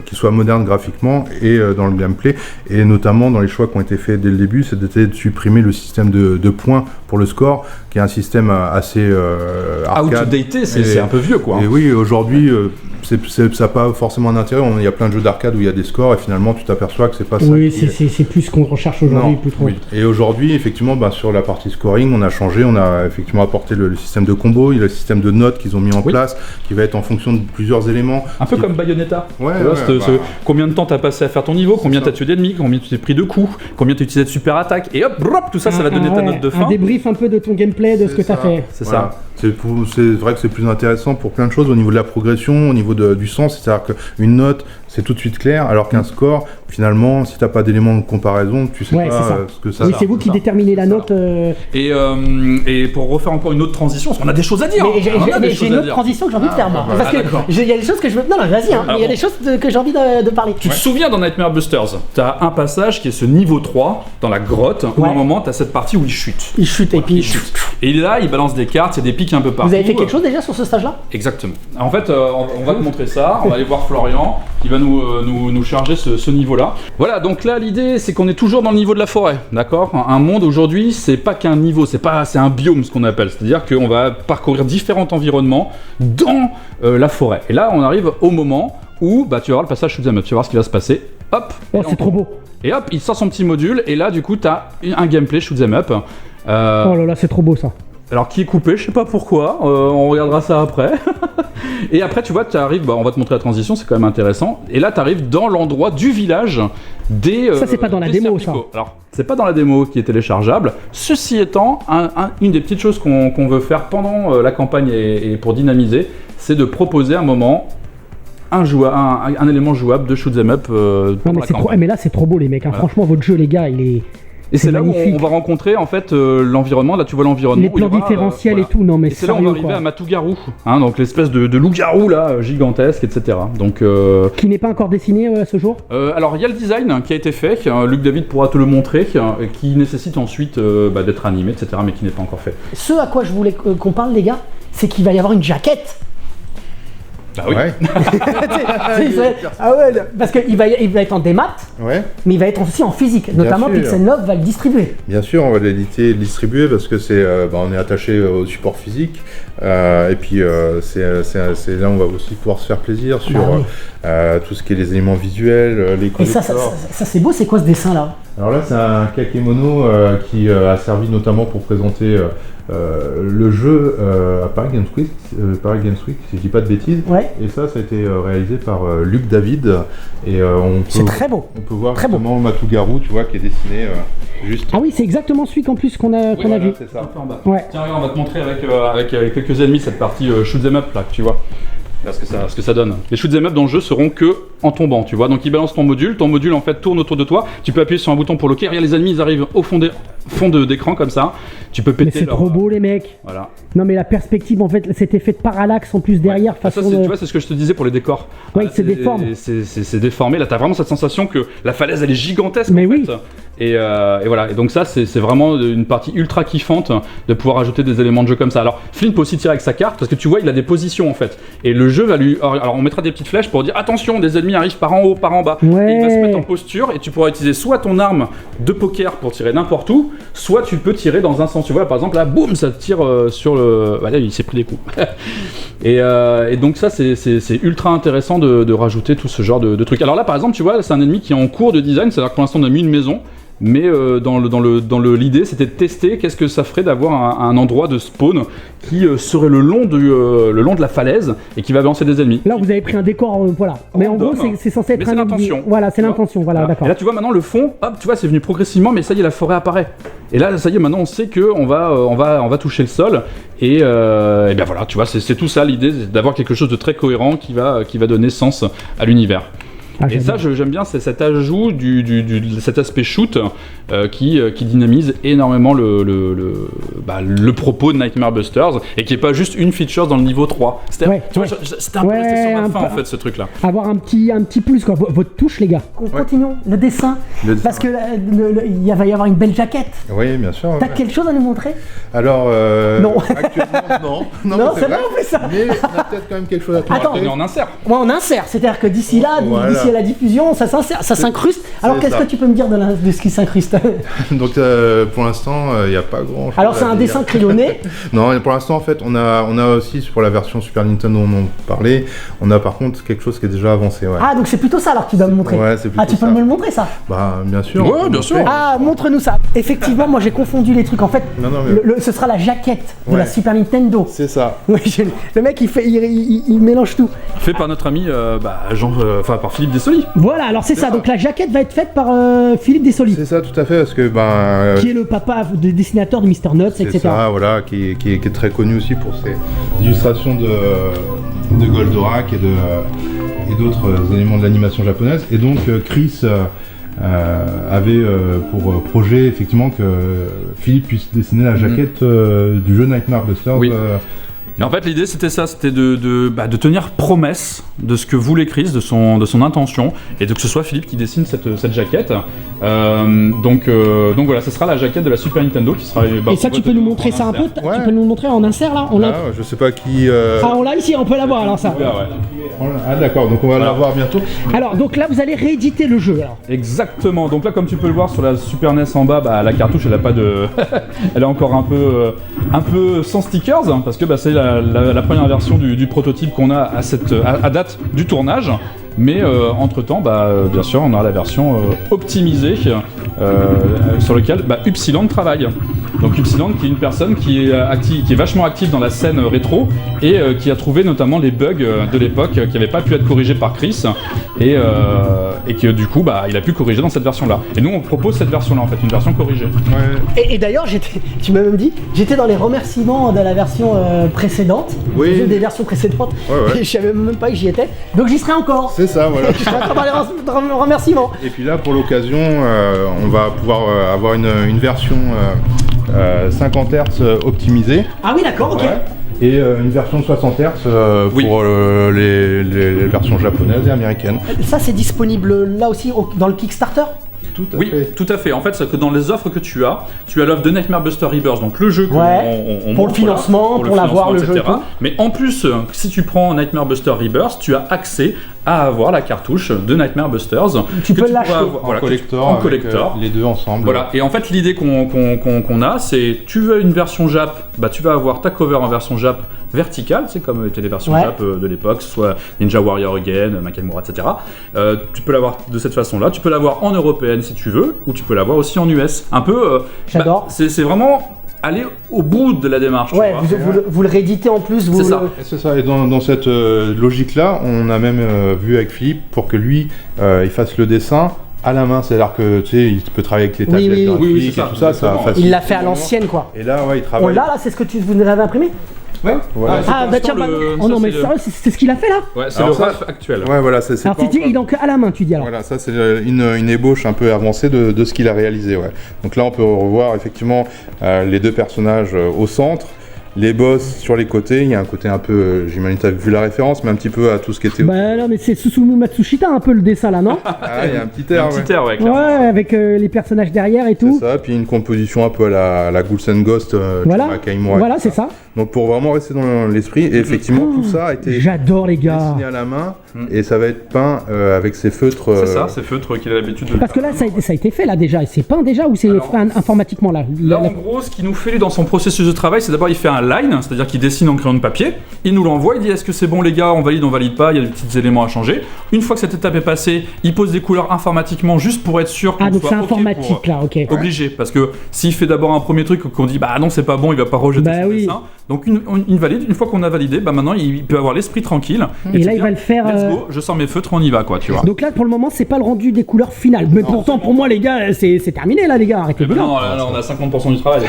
qui soit moderne graphiquement et dans le gameplay. Et notamment dans les choix qui ont été faits dès le début, c'était de supprimer le système de points pour le score, qui est un système assez arcade. Outdated, c'est un peu vieux quoi. Et oui, aujourd'hui, ça n'a pas forcément un intérêt. Il y a plein de jeux d'arcade où il y a des scores et finalement tu t'aperçois que c'est pas ça. Oui, c'est plus ce qu'on recherche aujourd'hui, plus trop. Oui. Et aujourd'hui, effectivement, sur la partie scoring, on a changé, on a effectivement apporté le système de combo, il y a le système de notes qu'ils ont mis en place, qui va être en fonction de plusieurs éléments. Un peu comme Bayonetta. Ouais, combien de temps t'as passé à faire ton niveau, combien t'as tué d'ennemis, combien tu t'es pris de coups, combien t'as utilisé de super attaque, et hop, tout ça, ça va donner ta note de fin. Un débrief un peu de ton gameplay, de ce que t'as fait. C'est ça. C'est vrai que c'est plus intéressant pour plein de choses au niveau de la progression, au niveau du sens, c'est-à-dire qu'une note, c'est tout de suite clair, alors qu'un score, finalement, si t'as pas d'éléments de comparaison, tu sais pas ce que ça. Oui, c'est vous qui déterminez la note. Et pour refaire encore une autre transition, parce qu'on a des choses à dire. Mais j'ai une autre transition que j'ai envie de faire, moi. Parce que il y a des choses que je veux. Non, vas-y, il y a des choses que j'ai envie de parler. Tu te souviens dans Nightmare Busters, t'as un passage qui est ce niveau 3, dans la grotte, où à un moment, t'as cette partie où il chute. Il chute, et puis. Et là, il balance des cartes, il y a des pics un peu partout. Vous avez fait quelque chose déjà sur ce stage-là? Exactement. En fait, on va te montrer ça, on va aller voir Florian, qui va nous charger ce niveau-là. Voilà, donc là, l'idée, c'est qu'on est toujours dans le niveau de la forêt, d'accord? Un monde, aujourd'hui, c'est pas qu'un niveau, c'est un biome, ce qu'on appelle. C'est-à-dire qu'on va parcourir différents environnements dans la forêt. Et là, on arrive au moment où tu vas voir le passage shoot'em up, tu vas voir ce qui va se passer. Hop! Oh, c'est trop beau! Et hop, il sort son petit module, et là, du coup, t'as un gameplay shoot'em up. Oh là là, c'est trop beau ça! Alors qui est coupé, je sais pas pourquoi, on regardera ça après. Et après tu vois, tu arrives, on va te montrer la transition, c'est quand même intéressant. Et là tu arrives dans l'endroit du village des... ça c'est pas dans la démo ça. Alors c'est pas dans la démo qui est téléchargeable. Ceci étant, une des petites choses qu'on veut faire pendant la campagne et pour dynamiser, c'est de proposer un moment un élément jouable de shoot'em up. Mais là c'est trop beau les mecs, voilà. Franchement votre jeu les gars il est... Et c'est là où on va rencontrer en fait l'environnement. Là tu vois l'environnement. Les plans différentiels et tout, non mais c'est là où on va arriver à Matugaru, donc l'espèce de loup-garou là, gigantesque, etc. Donc qui n'est pas encore dessiné à ce jour. Alors il y a le design qui a été fait, Luc David pourra te le montrer, qui nécessite ensuite d'être animé, etc. Mais qui n'est pas encore fait. Ce à quoi je voulais qu'on parle les gars, c'est qu'il va y avoir une jaquette. Ah oui. Ouais. Parce qu'il va être en démat, mais il va être aussi en physique. Notamment Pixel Love va le distribuer. Bien sûr, on va l'éditer et le distribuer parce que on est attaché au support physique. Et puis c'est là où on va aussi pouvoir se faire plaisir sur tout ce qui est les éléments visuels, les collecteurs. Et ça c'est beau, c'est quoi ce dessin là? Alors là c'est un kakémono qui a servi notamment pour présenter le jeu à Paris Games Week, si je dis pas de bêtises. Et ça a été réalisé par Luc David. Et c'est très beau. On peut voir justement Matugaru, tu vois, qui est dessiné juste. Ah oui, c'est exactement celui qu'en plus qu'on a vu. C'est ça. Tiens, regarde, on va te montrer avec quelques ennemis cette partie shoot'em up là, tu vois. Ce que ça donne. Les shoot'em up dans le jeu seront que en tombant, tu vois. Donc il balance ton module en fait tourne autour de toi. Tu peux appuyer sur un bouton pour loquer. Regarde, les ennemis ils arrivent au fond d'écran comme ça. Tu peux péter. Mais c'est trop beau les mecs. Voilà. Non mais la perspective en fait, cet effet de parallaxe en plus derrière. Tu vois, c'est ce que je te disais pour les décors. Ouais, c'est déformé. C'est déformé. Là, t'as vraiment cette sensation que la falaise elle est gigantesque. Mais en oui. fait. Et voilà. Et donc ça, c'est vraiment une partie ultra kiffante de pouvoir ajouter des éléments de jeu comme ça. Alors Flynn peut aussi tirer avec sa carte parce que tu vois, il a des positions en fait. Et le jeu va lui. Alors on mettra des petites flèches pour dire attention, des ennemis arrivent par en haut, par en bas. Ouais. Et il va se mettre en posture et tu pourras utiliser soit ton arme de poker pour tirer n'importe où, soit tu peux tirer dans un sens. Tu vois, par exemple là, boum, ça tire sur le. Voilà, il s'est pris des coups. et donc ça, c'est ultra intéressant de rajouter tout ce genre de trucs. Alors là, par exemple, tu vois, c'est un ennemi qui est en cours de design. C'est-à-dire que pour l'instant, on a mis une maison. Mais l'idée c'était de tester qu'est-ce que ça ferait d'avoir un endroit de spawn qui serait le long de la falaise et qui va balancer des ennemis. Là vous avez pris un décor, voilà. Mais en gros c'est censé être c'est l'intention. Voilà, c'est l'intention, voilà, d'accord. Et là tu vois maintenant le fond, hop, tu vois c'est venu progressivement, mais ça y est la forêt apparaît. Et là ça y est maintenant on sait que on va toucher le sol et bien voilà, tu vois c'est tout ça l'idée, c'est d'avoir quelque chose de très cohérent qui va donner sens à l'univers. Et ça, j'aime bien, c'est cet ajout cet aspect shoot qui dynamise énormément le propos de Nightmare Busters et qui est pas juste une feature dans le niveau 3. C'était un peu resté sur ma fin en fait ce truc là. Avoir un petit plus quoi, votre touche les gars. Continuons, le dessin. Parce que il va y avoir une belle jaquette. Oui, bien sûr. T'as quelque chose à nous montrer? Alors, non. Actuellement, non. Non, c'est vrai, on fait ça. Mais on a peut-être quand même quelque chose à te montrer. On est en insert. Ouais, en insert, c'est-à-dire que d'ici là, aussi à la diffusion, ça s'incruste. Alors qu'est-ce que tu peux me dire de ce qui s'incruste? Donc pour l'instant, il n'y a pas grand chose. Alors c'est un dessin crayonné? Non, pour l'instant en fait, on a aussi pour la version Super Nintendo on en parlait, on a par contre quelque chose qui est déjà avancé. Ouais. Ah donc c'est plutôt ça alors que tu dois me montrer. Ouais, c'est plutôt tu peux me le montrer ça? Bah bien sûr. Ouais, bien sûr. Ah montre-nous ça. Effectivement, moi j'ai confondu les trucs. En fait, ce sera la jaquette de la Super Nintendo. C'est ça. Oui, le mec il mélange tout. Fait par notre ami par Philippe Dessoli. Voilà, alors c'est ça. Donc la jaquette va être faite par Philippe Dessoli. C'est ça, tout à fait, parce que qui est le papa des dessinateurs de Mr. Nuts, etc. C'est ça, voilà, qui est très connu aussi pour ses illustrations de Goldorak et d'autres éléments de l'animation japonaise. Et donc Chris avait pour projet effectivement que Philippe puisse dessiner la jaquette du jeu Nightmare Busters. Oui. Et en fait, l'idée c'était ça, c'était de tenir promesse de ce que voulait Chris, de son intention, et de que ce soit Philippe qui dessine cette jaquette. Donc voilà, ce sera la jaquette de la Super Nintendo qui sera. Et ça, tu peux nous montrer ça un peu? Tu peux nous montrer en insert là? Je sais pas qui. Ah, on l'a ici, on peut l'avoir alors ça. Ah d'accord, donc on va l'avoir bientôt. Alors donc là, vous allez rééditer le jeu alors. Exactement. Donc là, comme tu peux le voir sur la Super NES en bas, la cartouche elle a pas de, elle est encore un peu sans stickers parce que c'est la première version du prototype qu'on a à date du tournage. Mais entre-temps, bien sûr, on aura la version optimisée sur laquelle Upsilon travaille. Donc Upsilon qui est une personne qui est vachement active dans la scène rétro et qui a trouvé notamment les bugs de l'époque qui n'avaient pas pu être corrigés par Chris et que du coup il a pu corriger dans cette version-là. Et nous on propose cette version-là en fait, une version corrigée. Ouais. Et d'ailleurs tu m'as même dit, j'étais dans les remerciements de la version précédente, des versions précédentes, et je savais même pas que j'y étais, donc j'y serai encore. C'est ça, voilà. Je serai encore dans les remerciements. Et puis là pour l'occasion, on va pouvoir avoir une version 50 Hz optimisée. Ah oui d'accord, ok. Et une version 60 Hz pour les versions japonaises et américaines. Ça c'est disponible là aussi dans le Kickstarter? Tout à fait. En fait, c'est que dans les offres que tu as l'offre de Nightmare Buster Rebirth, donc le jeu pour le financement, pour l'avoir, le jeu et tout. Mais en plus, si tu prends Nightmare Buster Rebirth, tu as accès à avoir la cartouche de Nightmare Busters. Tu peux l'acheter en collector, les deux ensemble. Voilà. Et en fait, l'idée qu'on a, c'est tu veux une version Jap, tu vas avoir ta cover en version Jap verticale, c'est comme étaient les versions Jap de l'époque, soit Ninja Warrior Again, Makemura, etc. Tu peux l'avoir de cette façon-là. Tu peux l'avoir en européenne si tu veux, ou tu peux l'avoir aussi en US. Un peu. J'adore. C'est vraiment aller au bout de la démarche. Vous le rééditez en plus. C'est ça. Et dans cette logique-là, on a même vu avec Philippe pour que lui, il fasse le dessin à la main, c'est-à-dire que tu sais, il peut travailler avec les tablettes graphiques et tout ça facilite. Il l'a fait à l'ancienne quoi. Et là, il travaille. Oh là, c'est ce que vous avez imprimé? Ouais, voilà. Oh non mais sérieux, c'est ce qu'il a fait là? Ouais, c'est le RAF actuel. Ouais, voilà, c'est alors tu dis, il est donc à la main, tu dis alors. Voilà, ça c'est une ébauche un peu avancée de ce qu'il a réalisé, ouais. Donc là, on peut revoir effectivement les deux personnages au centre. Les boss sur les côtés, il y a un côté un peu, j'imagine tu as vu la référence, mais un petit peu à tout ce qui était... non mais c'est Susumu Matsushita un peu le dessin là, non? Ah, il y a un petit air, clairement. Ouais, avec les personnages derrière et tout. C'est ça, puis une composition un peu à la Ghouls and Ghost, voilà, c'est ça. Donc pour vraiment rester dans l'esprit, et effectivement tout ça a été j'adore les gars. Dessiné à la main, et ça va être peint avec ces feutres... C'est ça, ces feutres qu'il a l'habitude de... Parce que là, ça a été fait là déjà, et c'est peint déjà, ou c'est fait informatiquement là? Là en gros, ce qu'il nous fait lui dans son processus de travail, c'est d'abord il fait un line, c'est-à-dire qu'il dessine en crayon de papier, il nous l'envoie, il dit est-ce que c'est bon les gars, on valide pas, il y a des petits éléments à changer. Une fois que cette étape est passée, il pose des couleurs informatiquement juste pour être sûr qu'on donc soit c'est informatique là, ok. Obligé, parce que s'il fait d'abord un premier truc qu'on dit non c'est pas bon, il va pas rejeter son dessin. Donc une fois qu'on a validé, maintenant il peut avoir l'esprit tranquille. Et là il va le faire. Let's go, je sors mes feutres, on y va quoi, tu vois. Donc là pour le moment c'est pas le rendu des couleurs finales, mais pourtant pour moi les gars c'est terminé là les gars, arrêtez. Non, là on a 50% du travail.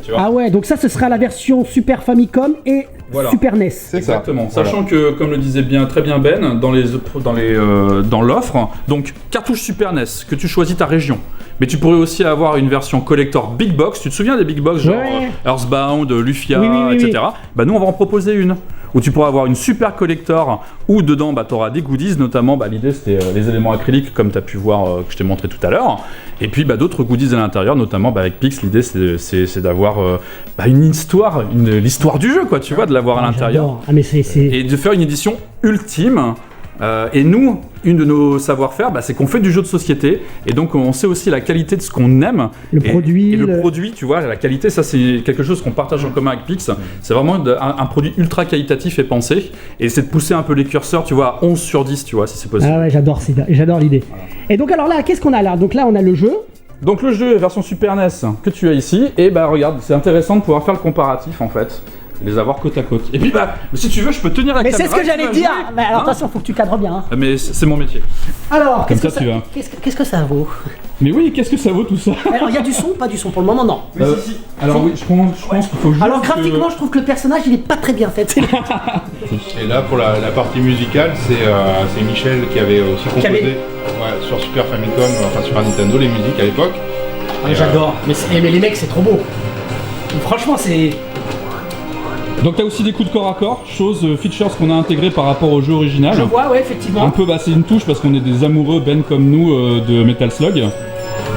Tu vois. Ah ouais, donc ça ce sera la version Super Famicom et Super NES. Exactement. Sachant que comme le disait très bien Ben dans l'offre, donc cartouche Super NES que tu choisis ta région. Mais tu pourrais aussi avoir une version collector Big Box. Tu te souviens des Big Box genre Earthbound, Lufia, etc. Nous on va en proposer une où tu pourras avoir une super collector où dedans tu auras des goodies, notamment l'idée c'était les éléments acryliques comme tu as pu voir que je t'ai montré tout à l'heure, et puis d'autres goodies à l'intérieur, notamment avec Pix. L'idée c'est d'avoir une histoire, l'histoire du jeu quoi, tu vois, de l'avoir à l'intérieur. Ah, mais et de faire une édition ultime Et nous, une de nos savoir-faire, c'est qu'on fait du jeu de société, et donc on sait aussi la qualité de ce qu'on aime. Le produit. Et le produit, tu vois, la qualité, ça c'est quelque chose qu'on partage en commun avec Pix. C'est vraiment un produit ultra qualitatif et pensé, et c'est de pousser un peu les curseurs, tu vois, à 11 sur 10, tu vois, si c'est possible. Ah ouais, j'adore l'idée. Voilà. Et donc alors là, qu'est-ce qu'on a là? Donc là, on a le jeu. Donc le jeu version Super NES que tu as ici, et regarde, c'est intéressant de pouvoir faire le comparatif en fait. Les avoir côte à côte. Et puis si tu veux, je peux tenir la caméra. Mais c'est ce que j'allais dire. Mais alors attention, faut que tu cadres bien. Mais c'est mon métier. Alors, Comme qu'est-ce que ça vaut? Mais oui, qu'est-ce que ça vaut tout ça? Alors il y a du son, pas du son pour le moment, non. Si. Alors oui, je pense qu'il faut juste. Alors graphiquement, je trouve que le personnage il est pas très bien fait. Et là pour la partie musicale, c'est Michel qui avait aussi composé sur Super Famicom, enfin Super Nintendo, les musiques à l'époque. Ah, j'adore. Mais les mecs, c'est trop beau. Franchement, c'est. Donc t'as aussi des coups de corps à corps, features qu'on a intégrées par rapport au jeu original. Je vois, ouais, effectivement. Un peu, c'est une touche parce qu'on est des amoureux, Ben comme nous, de Metal Slug.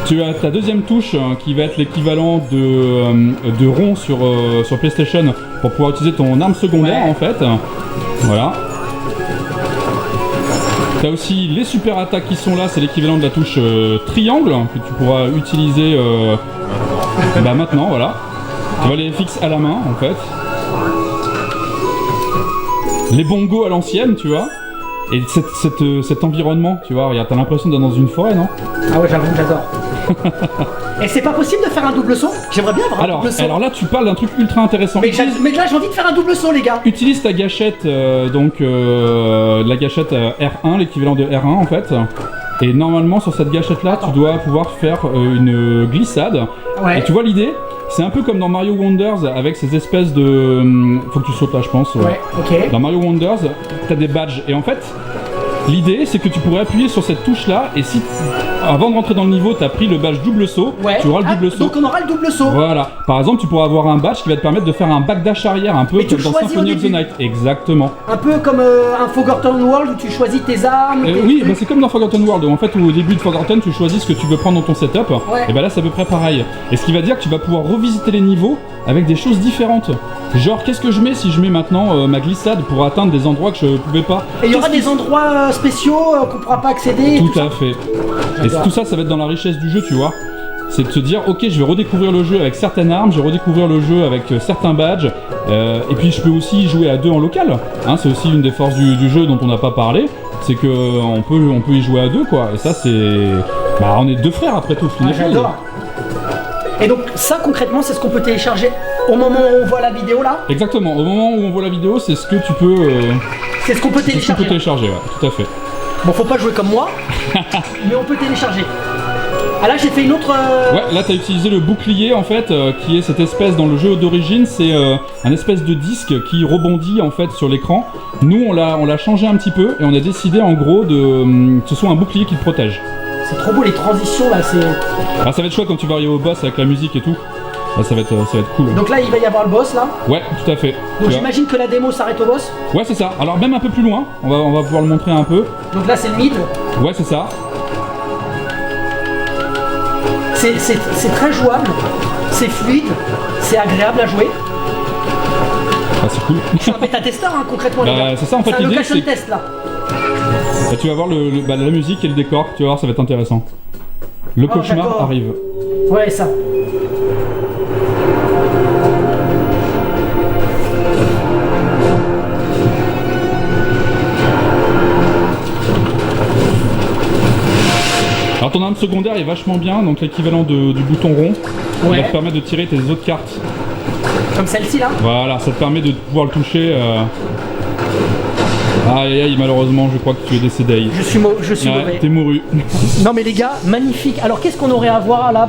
Tu as ta deuxième touche qui va être l'équivalent de rond sur PlayStation pour pouvoir utiliser ton arme secondaire en fait. Voilà. T'as aussi les super attaques qui sont là, c'est l'équivalent de la touche triangle que tu pourras utiliser maintenant, voilà. Tu vois les FX à la main en fait. Les bongos à l'ancienne, tu vois. Et cet environnement, tu vois, regarde, t'as l'impression d'être dans une forêt, non? Ah ouais, j'adore. Et c'est pas possible de faire un double saut? J'aimerais bien avoir un double saut. Alors là, tu parles d'un truc ultra intéressant. Mais là, j'ai envie de faire un double saut, les gars. Utilise ta gâchette, la gâchette R1, l'équivalent de R1 en fait. Et normalement, sur cette gâchette-là, tu dois pouvoir faire une glissade. Ouais. Et tu vois l'idée? C'est un peu comme dans Mario Wonders avec ces espèces de... Faut que tu sautes là, je pense. Ouais, ok. Dans Mario Wonders, t'as des badges. Et en fait, l'idée, c'est que tu pourrais appuyer sur cette touche-là. Et si, avant de rentrer dans le niveau, t'as pris le badge double saut, tu auras le double saut. Donc on aura le double saut. Voilà. Par exemple, tu pourras avoir un badge qui va te permettre de faire un backdash arrière, un peu comme dans Symphony of the Night. Exactement. Un peu comme un Forgotten World où tu choisis tes armes. Oui, c'est comme dans Forgotten World. En fait, au début de Forgotten, tu choisis ce que tu veux prendre dans ton setup. Ouais. Et là, c'est à peu près pareil. Et ce qui va dire que tu vas pouvoir revisiter les niveaux avec des choses différentes. Genre, qu'est-ce que je mets si je mets maintenant ma glissade pour atteindre des endroits que je pouvais pas? Et il y aura des endroits spéciaux qu'on pourra pas accéder. Tout à fait. Et tout ça, ça va être dans la richesse du jeu, tu vois. C'est de se dire, ok, je vais redécouvrir le jeu avec certaines armes, je vais redécouvrir le jeu avec certains badges, et puis je peux aussi jouer à deux en local. Hein, c'est aussi une des forces du jeu dont on n'a pas parlé, c'est que on peut y jouer à deux, quoi. Et ça, c'est... on est deux frères après tout, j'adore. Et donc ça, concrètement, c'est ce qu'on peut télécharger au moment où on voit la vidéo, là? Exactement, au moment où on voit la vidéo, c'est ce que tu peux... C'est ce qu'on peut télécharger. C'est ce qu'on peut télécharger, ouais, tout à fait. Bon, faut pas jouer comme moi, mais on peut télécharger. Ah là, j'ai fait une autre... Ouais, là t'as utilisé le bouclier en fait, qui est cette espèce, dans le jeu d'origine, c'est un espèce de disque qui rebondit en fait sur l'écran. Nous on l'a changé un petit peu et on a décidé en gros que ce soit un bouclier qui te protège. C'est trop beau les transitions là, c'est... Ça va être chouette quand tu vas arriver au boss avec la musique et tout. Là, ça va être cool. Donc là il va y avoir le boss là? Ouais, tout à fait. Donc j'imagine que la démo s'arrête au boss? Ouais, c'est ça. Alors même un peu plus loin, on va pouvoir le montrer un peu. Donc là c'est le mid? Ouais, c'est ça. C'est très jouable, c'est fluide, c'est agréable à jouer. Ah, c'est cool. Je suis un bêta-testeur concrètement. C'est ça en fait, l'idée. C'est un location test là. Tu vas voir la musique et le décor, tu vas voir, ça va être intéressant. Le cauchemar arrive. Ouais, ça. Alors ton arme secondaire est vachement bien, donc l'équivalent du bouton rond, qui va te permettre de tirer tes autres cartes. Comme celle-ci là? Voilà, ça te permet de pouvoir le toucher. Aïe aïe, malheureusement je crois que tu es décédé. Je suis mauvais. T'es mouru. Non mais les gars, magnifique. Alors qu'est-ce qu'on aurait à voir là?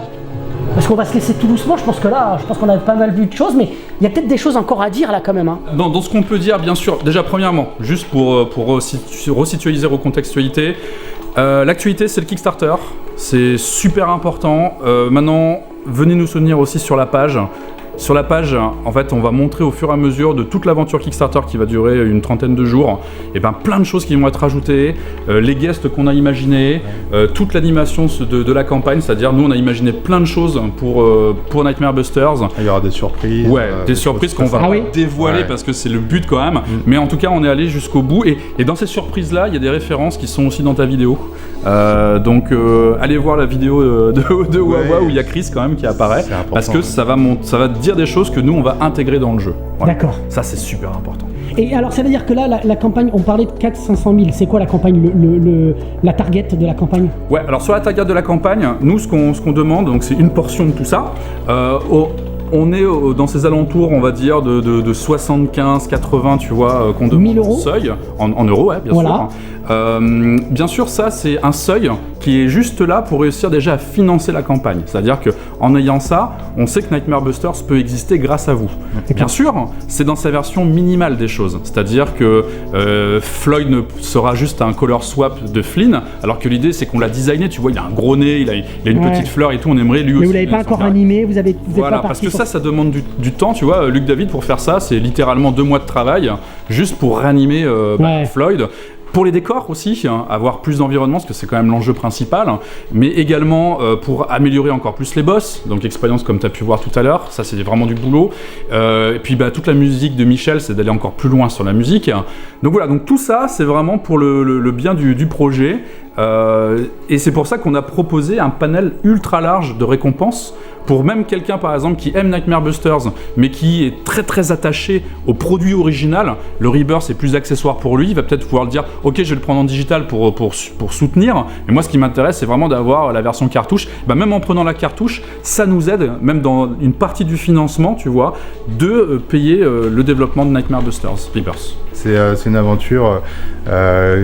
Parce qu'on va se laisser tout doucement, je pense qu'on a pas mal vu de choses, mais il y a peut-être des choses encore à dire là quand même. Hein. Dans ce qu'on peut dire, bien sûr, déjà premièrement, juste pour resitualiser, recontextualité, l'actualité c'est le Kickstarter, c'est super important. Maintenant, venez nous soutenir aussi sur la page. Sur la page, en fait, on va montrer au fur et à mesure de toute l'aventure Kickstarter qui va durer une trentaine de jours, et ben plein de choses qui vont être ajoutées, les guests qu'on a imaginés, toute l'animation de la campagne, c'est-à-dire nous on a imaginé plein de choses pour Nightmare Busters. Il y aura des surprises. Ouais, des surprises qu'on va pas dévoiler parce que c'est le but quand même. Mais en tout cas, on est allé jusqu'au bout. Et dans ces surprises-là, il y a des références qui sont aussi dans ta vidéo. Donc, allez voir la vidéo de Wawa où il y a Chris quand même qui apparaît. Parce que ça va te dire des choses que nous, on va intégrer dans le jeu. Voilà. D'accord. Ça, c'est super important. Et alors, ça veut dire que là, la campagne, on parlait de 400-500 000. C'est quoi la campagne, la target de la campagne? Ouais, alors sur la target de la campagne, nous, ce qu'on demande, donc c'est une portion de tout ça. On est dans ces alentours, on va dire, de 75, 80, tu vois, qu'on demande 1000 euros seuil, en euros, ouais, bien sûr. Bien sûr, ça, c'est un seuil qui est juste là pour réussir déjà à financer la campagne. C'est-à-dire qu'en ayant ça, on sait que Nightmare Busters peut exister grâce à vous. Bien sûr, c'est dans sa version minimale des choses. C'est-à-dire que Floyd ne sera juste un color swap de Flynn, alors que l'idée, c'est qu'on l'a designé. Tu vois, il a un gros nez, il a une petite fleur et tout. On aimerait lui aussi. Mais vous l'avez pas encore animé, vous êtes voilà, pas parce que ça demande du temps. Tu vois, Luc David, pour faire ça, c'est littéralement 2 mois de travail juste pour réanimer Floyd. Pour les décors aussi, avoir plus d'environnement, parce que c'est quand même l'enjeu principal, mais également pour améliorer encore plus les boss, donc expérience comme tu as pu voir tout à l'heure, ça c'est vraiment du boulot. Et puis toute la musique de Michel, c'est d'aller encore plus loin sur la musique. Donc voilà, donc tout ça c'est vraiment pour le bien du projet. Et c'est pour ça qu'on a proposé un panel ultra large de récompenses pour même quelqu'un par exemple qui aime Nightmare Busters mais qui est très très attaché au produit original. Le Rebirth c'est plus accessoire pour lui, il va peut-être pouvoir le dire ok je vais le prendre en digital pour soutenir, mais moi ce qui m'intéresse c'est vraiment d'avoir la version cartouche. Même en prenant la cartouche ça nous aide, même dans une partie du financement tu vois, de payer le développement de Nightmare Busters Rebirth. C'est une aventure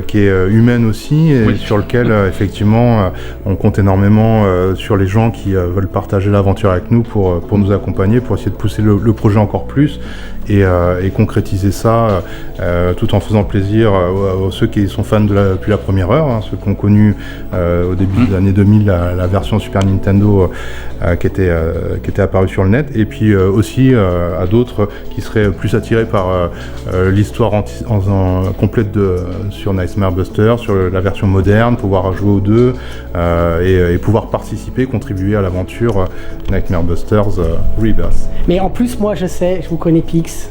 qui est humaine aussi et sur lequel effectivement on compte énormément sur les gens qui veulent partager l'aventure avec nous pour nous accompagner, pour essayer de pousser le projet encore plus et concrétiser ça tout en faisant plaisir à ceux qui sont fans depuis la première heure, ceux qui ont connu au début des années 2000 la version Super Nintendo qui était apparue sur le net, et puis aussi à d'autres qui seraient plus attirés par l'histoire complète sur Nightmare Buster, sur la version moderne, pouvoir jouer aux deux et pouvoir participer, contribuer à l'aventure Nightmare Busters Rebirth. Mais en plus, moi je sais, je vous connais Pix,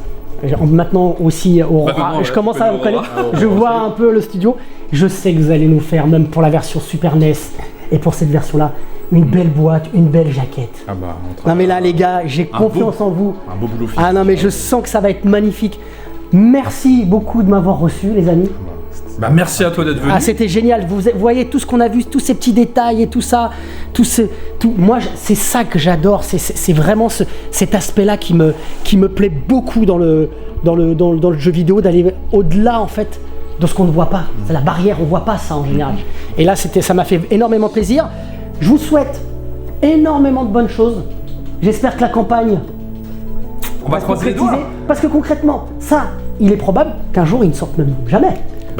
maintenant aussi Aurora, je commence à vous connaître, je vois un peu le studio, je sais que vous allez nous faire, même pour la version Super NES et pour cette version-là, une belle boîte, une belle jaquette. Non mais là les gars, j'ai confiance en vous. Un beau boulot. Ah non mais je sens que ça va être magnifique. Merci beaucoup de m'avoir reçu les amis. Merci à toi d'être venu. Ah c'était génial, vous voyez tout ce qu'on a vu, tous ces petits détails et tout ça, moi c'est ça que j'adore, c'est vraiment cet aspect-là qui me plaît beaucoup dans le jeu vidéo, d'aller au-delà en fait de ce qu'on ne voit pas. C'est la barrière, on voit pas ça en général. Et là ça m'a fait énormément plaisir. Je vous souhaite énormément de bonnes choses. J'espère que la campagne on va croiser les doigts. Parce que concrètement, ça, il est probable qu'un jour il ne sorte même jamais.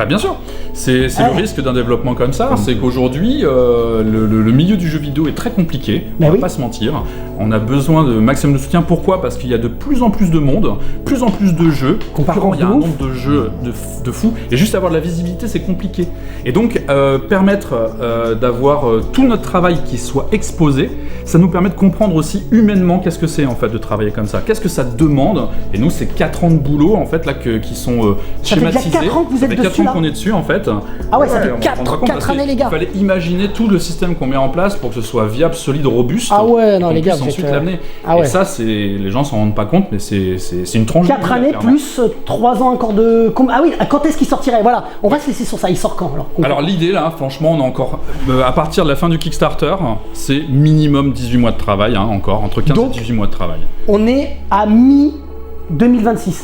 Bien sûr, c'est le risque d'un développement comme ça, c'est qu'aujourd'hui le milieu du jeu vidéo est très compliqué, on va pas se mentir, on a besoin de maximum de soutien. Pourquoi ? Parce qu'il y a de plus en plus de monde, plus en plus de jeux, il y a un nombre de jeux de fou, et juste avoir de la visibilité c'est compliqué. Et donc permettre d'avoir tout notre travail qui soit exposé, ça nous permet de comprendre aussi humainement qu'est-ce que c'est en fait de travailler comme ça, qu'est-ce que ça demande, et nous c'est 4 ans de boulot en fait là qui sont schématisés. Ça fait déjà 4 ans que vous êtes dessus là. Qu'on est dessus en fait. Ah ouais, ça fait 4 années les gars. Il fallait imaginer tout le système qu'on met en place pour que ce soit viable, solide, robuste. Ah ouais, non les gars, vous ensuite êtes... l'amener. Ah ouais. Et ça, les gens s'en rendent pas compte, mais c'est une tranche. 4 années plus 3 ans encore de... Ah oui, quand est-ce qu'il sortirait ? Voilà, on va se laisser sur ça, il sort quand alors l'idée là, franchement, on a encore... à partir de la fin du Kickstarter, c'est minimum 18 mois de travail, encore, entre 15 et 18 mois de travail. On est à mi-2026.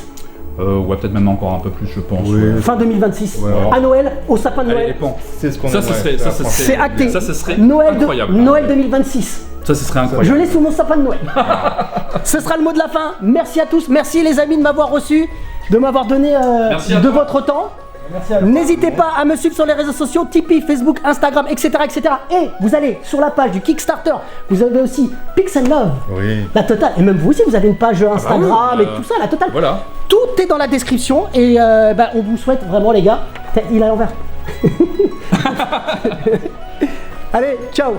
Ouais, peut-être même encore un peu plus, je pense. Oui. Fin 2026, à Noël, au sapin de Noël. C'est ce qu'on c'est acté. Ça, ce serait incroyable. Noël 2026. Ça, ce serait incroyable. Je l'ai sous mon sapin de Noël. Ce sera le mot de la fin. Merci à tous. Merci les amis de m'avoir reçu, de m'avoir donné de votre temps. N'hésitez pas à me suivre sur les réseaux sociaux, Tipeee, Facebook, Instagram, etc., etc. Et vous allez sur la page du Kickstarter. Vous avez aussi Pix and Love. Oui. La totale. Et même vous aussi, vous avez une page Instagram et tout ça, la totale. Voilà. Tout est dans la description. Et on vous souhaite vraiment, les gars. Il est à l'envers. Allez, ciao.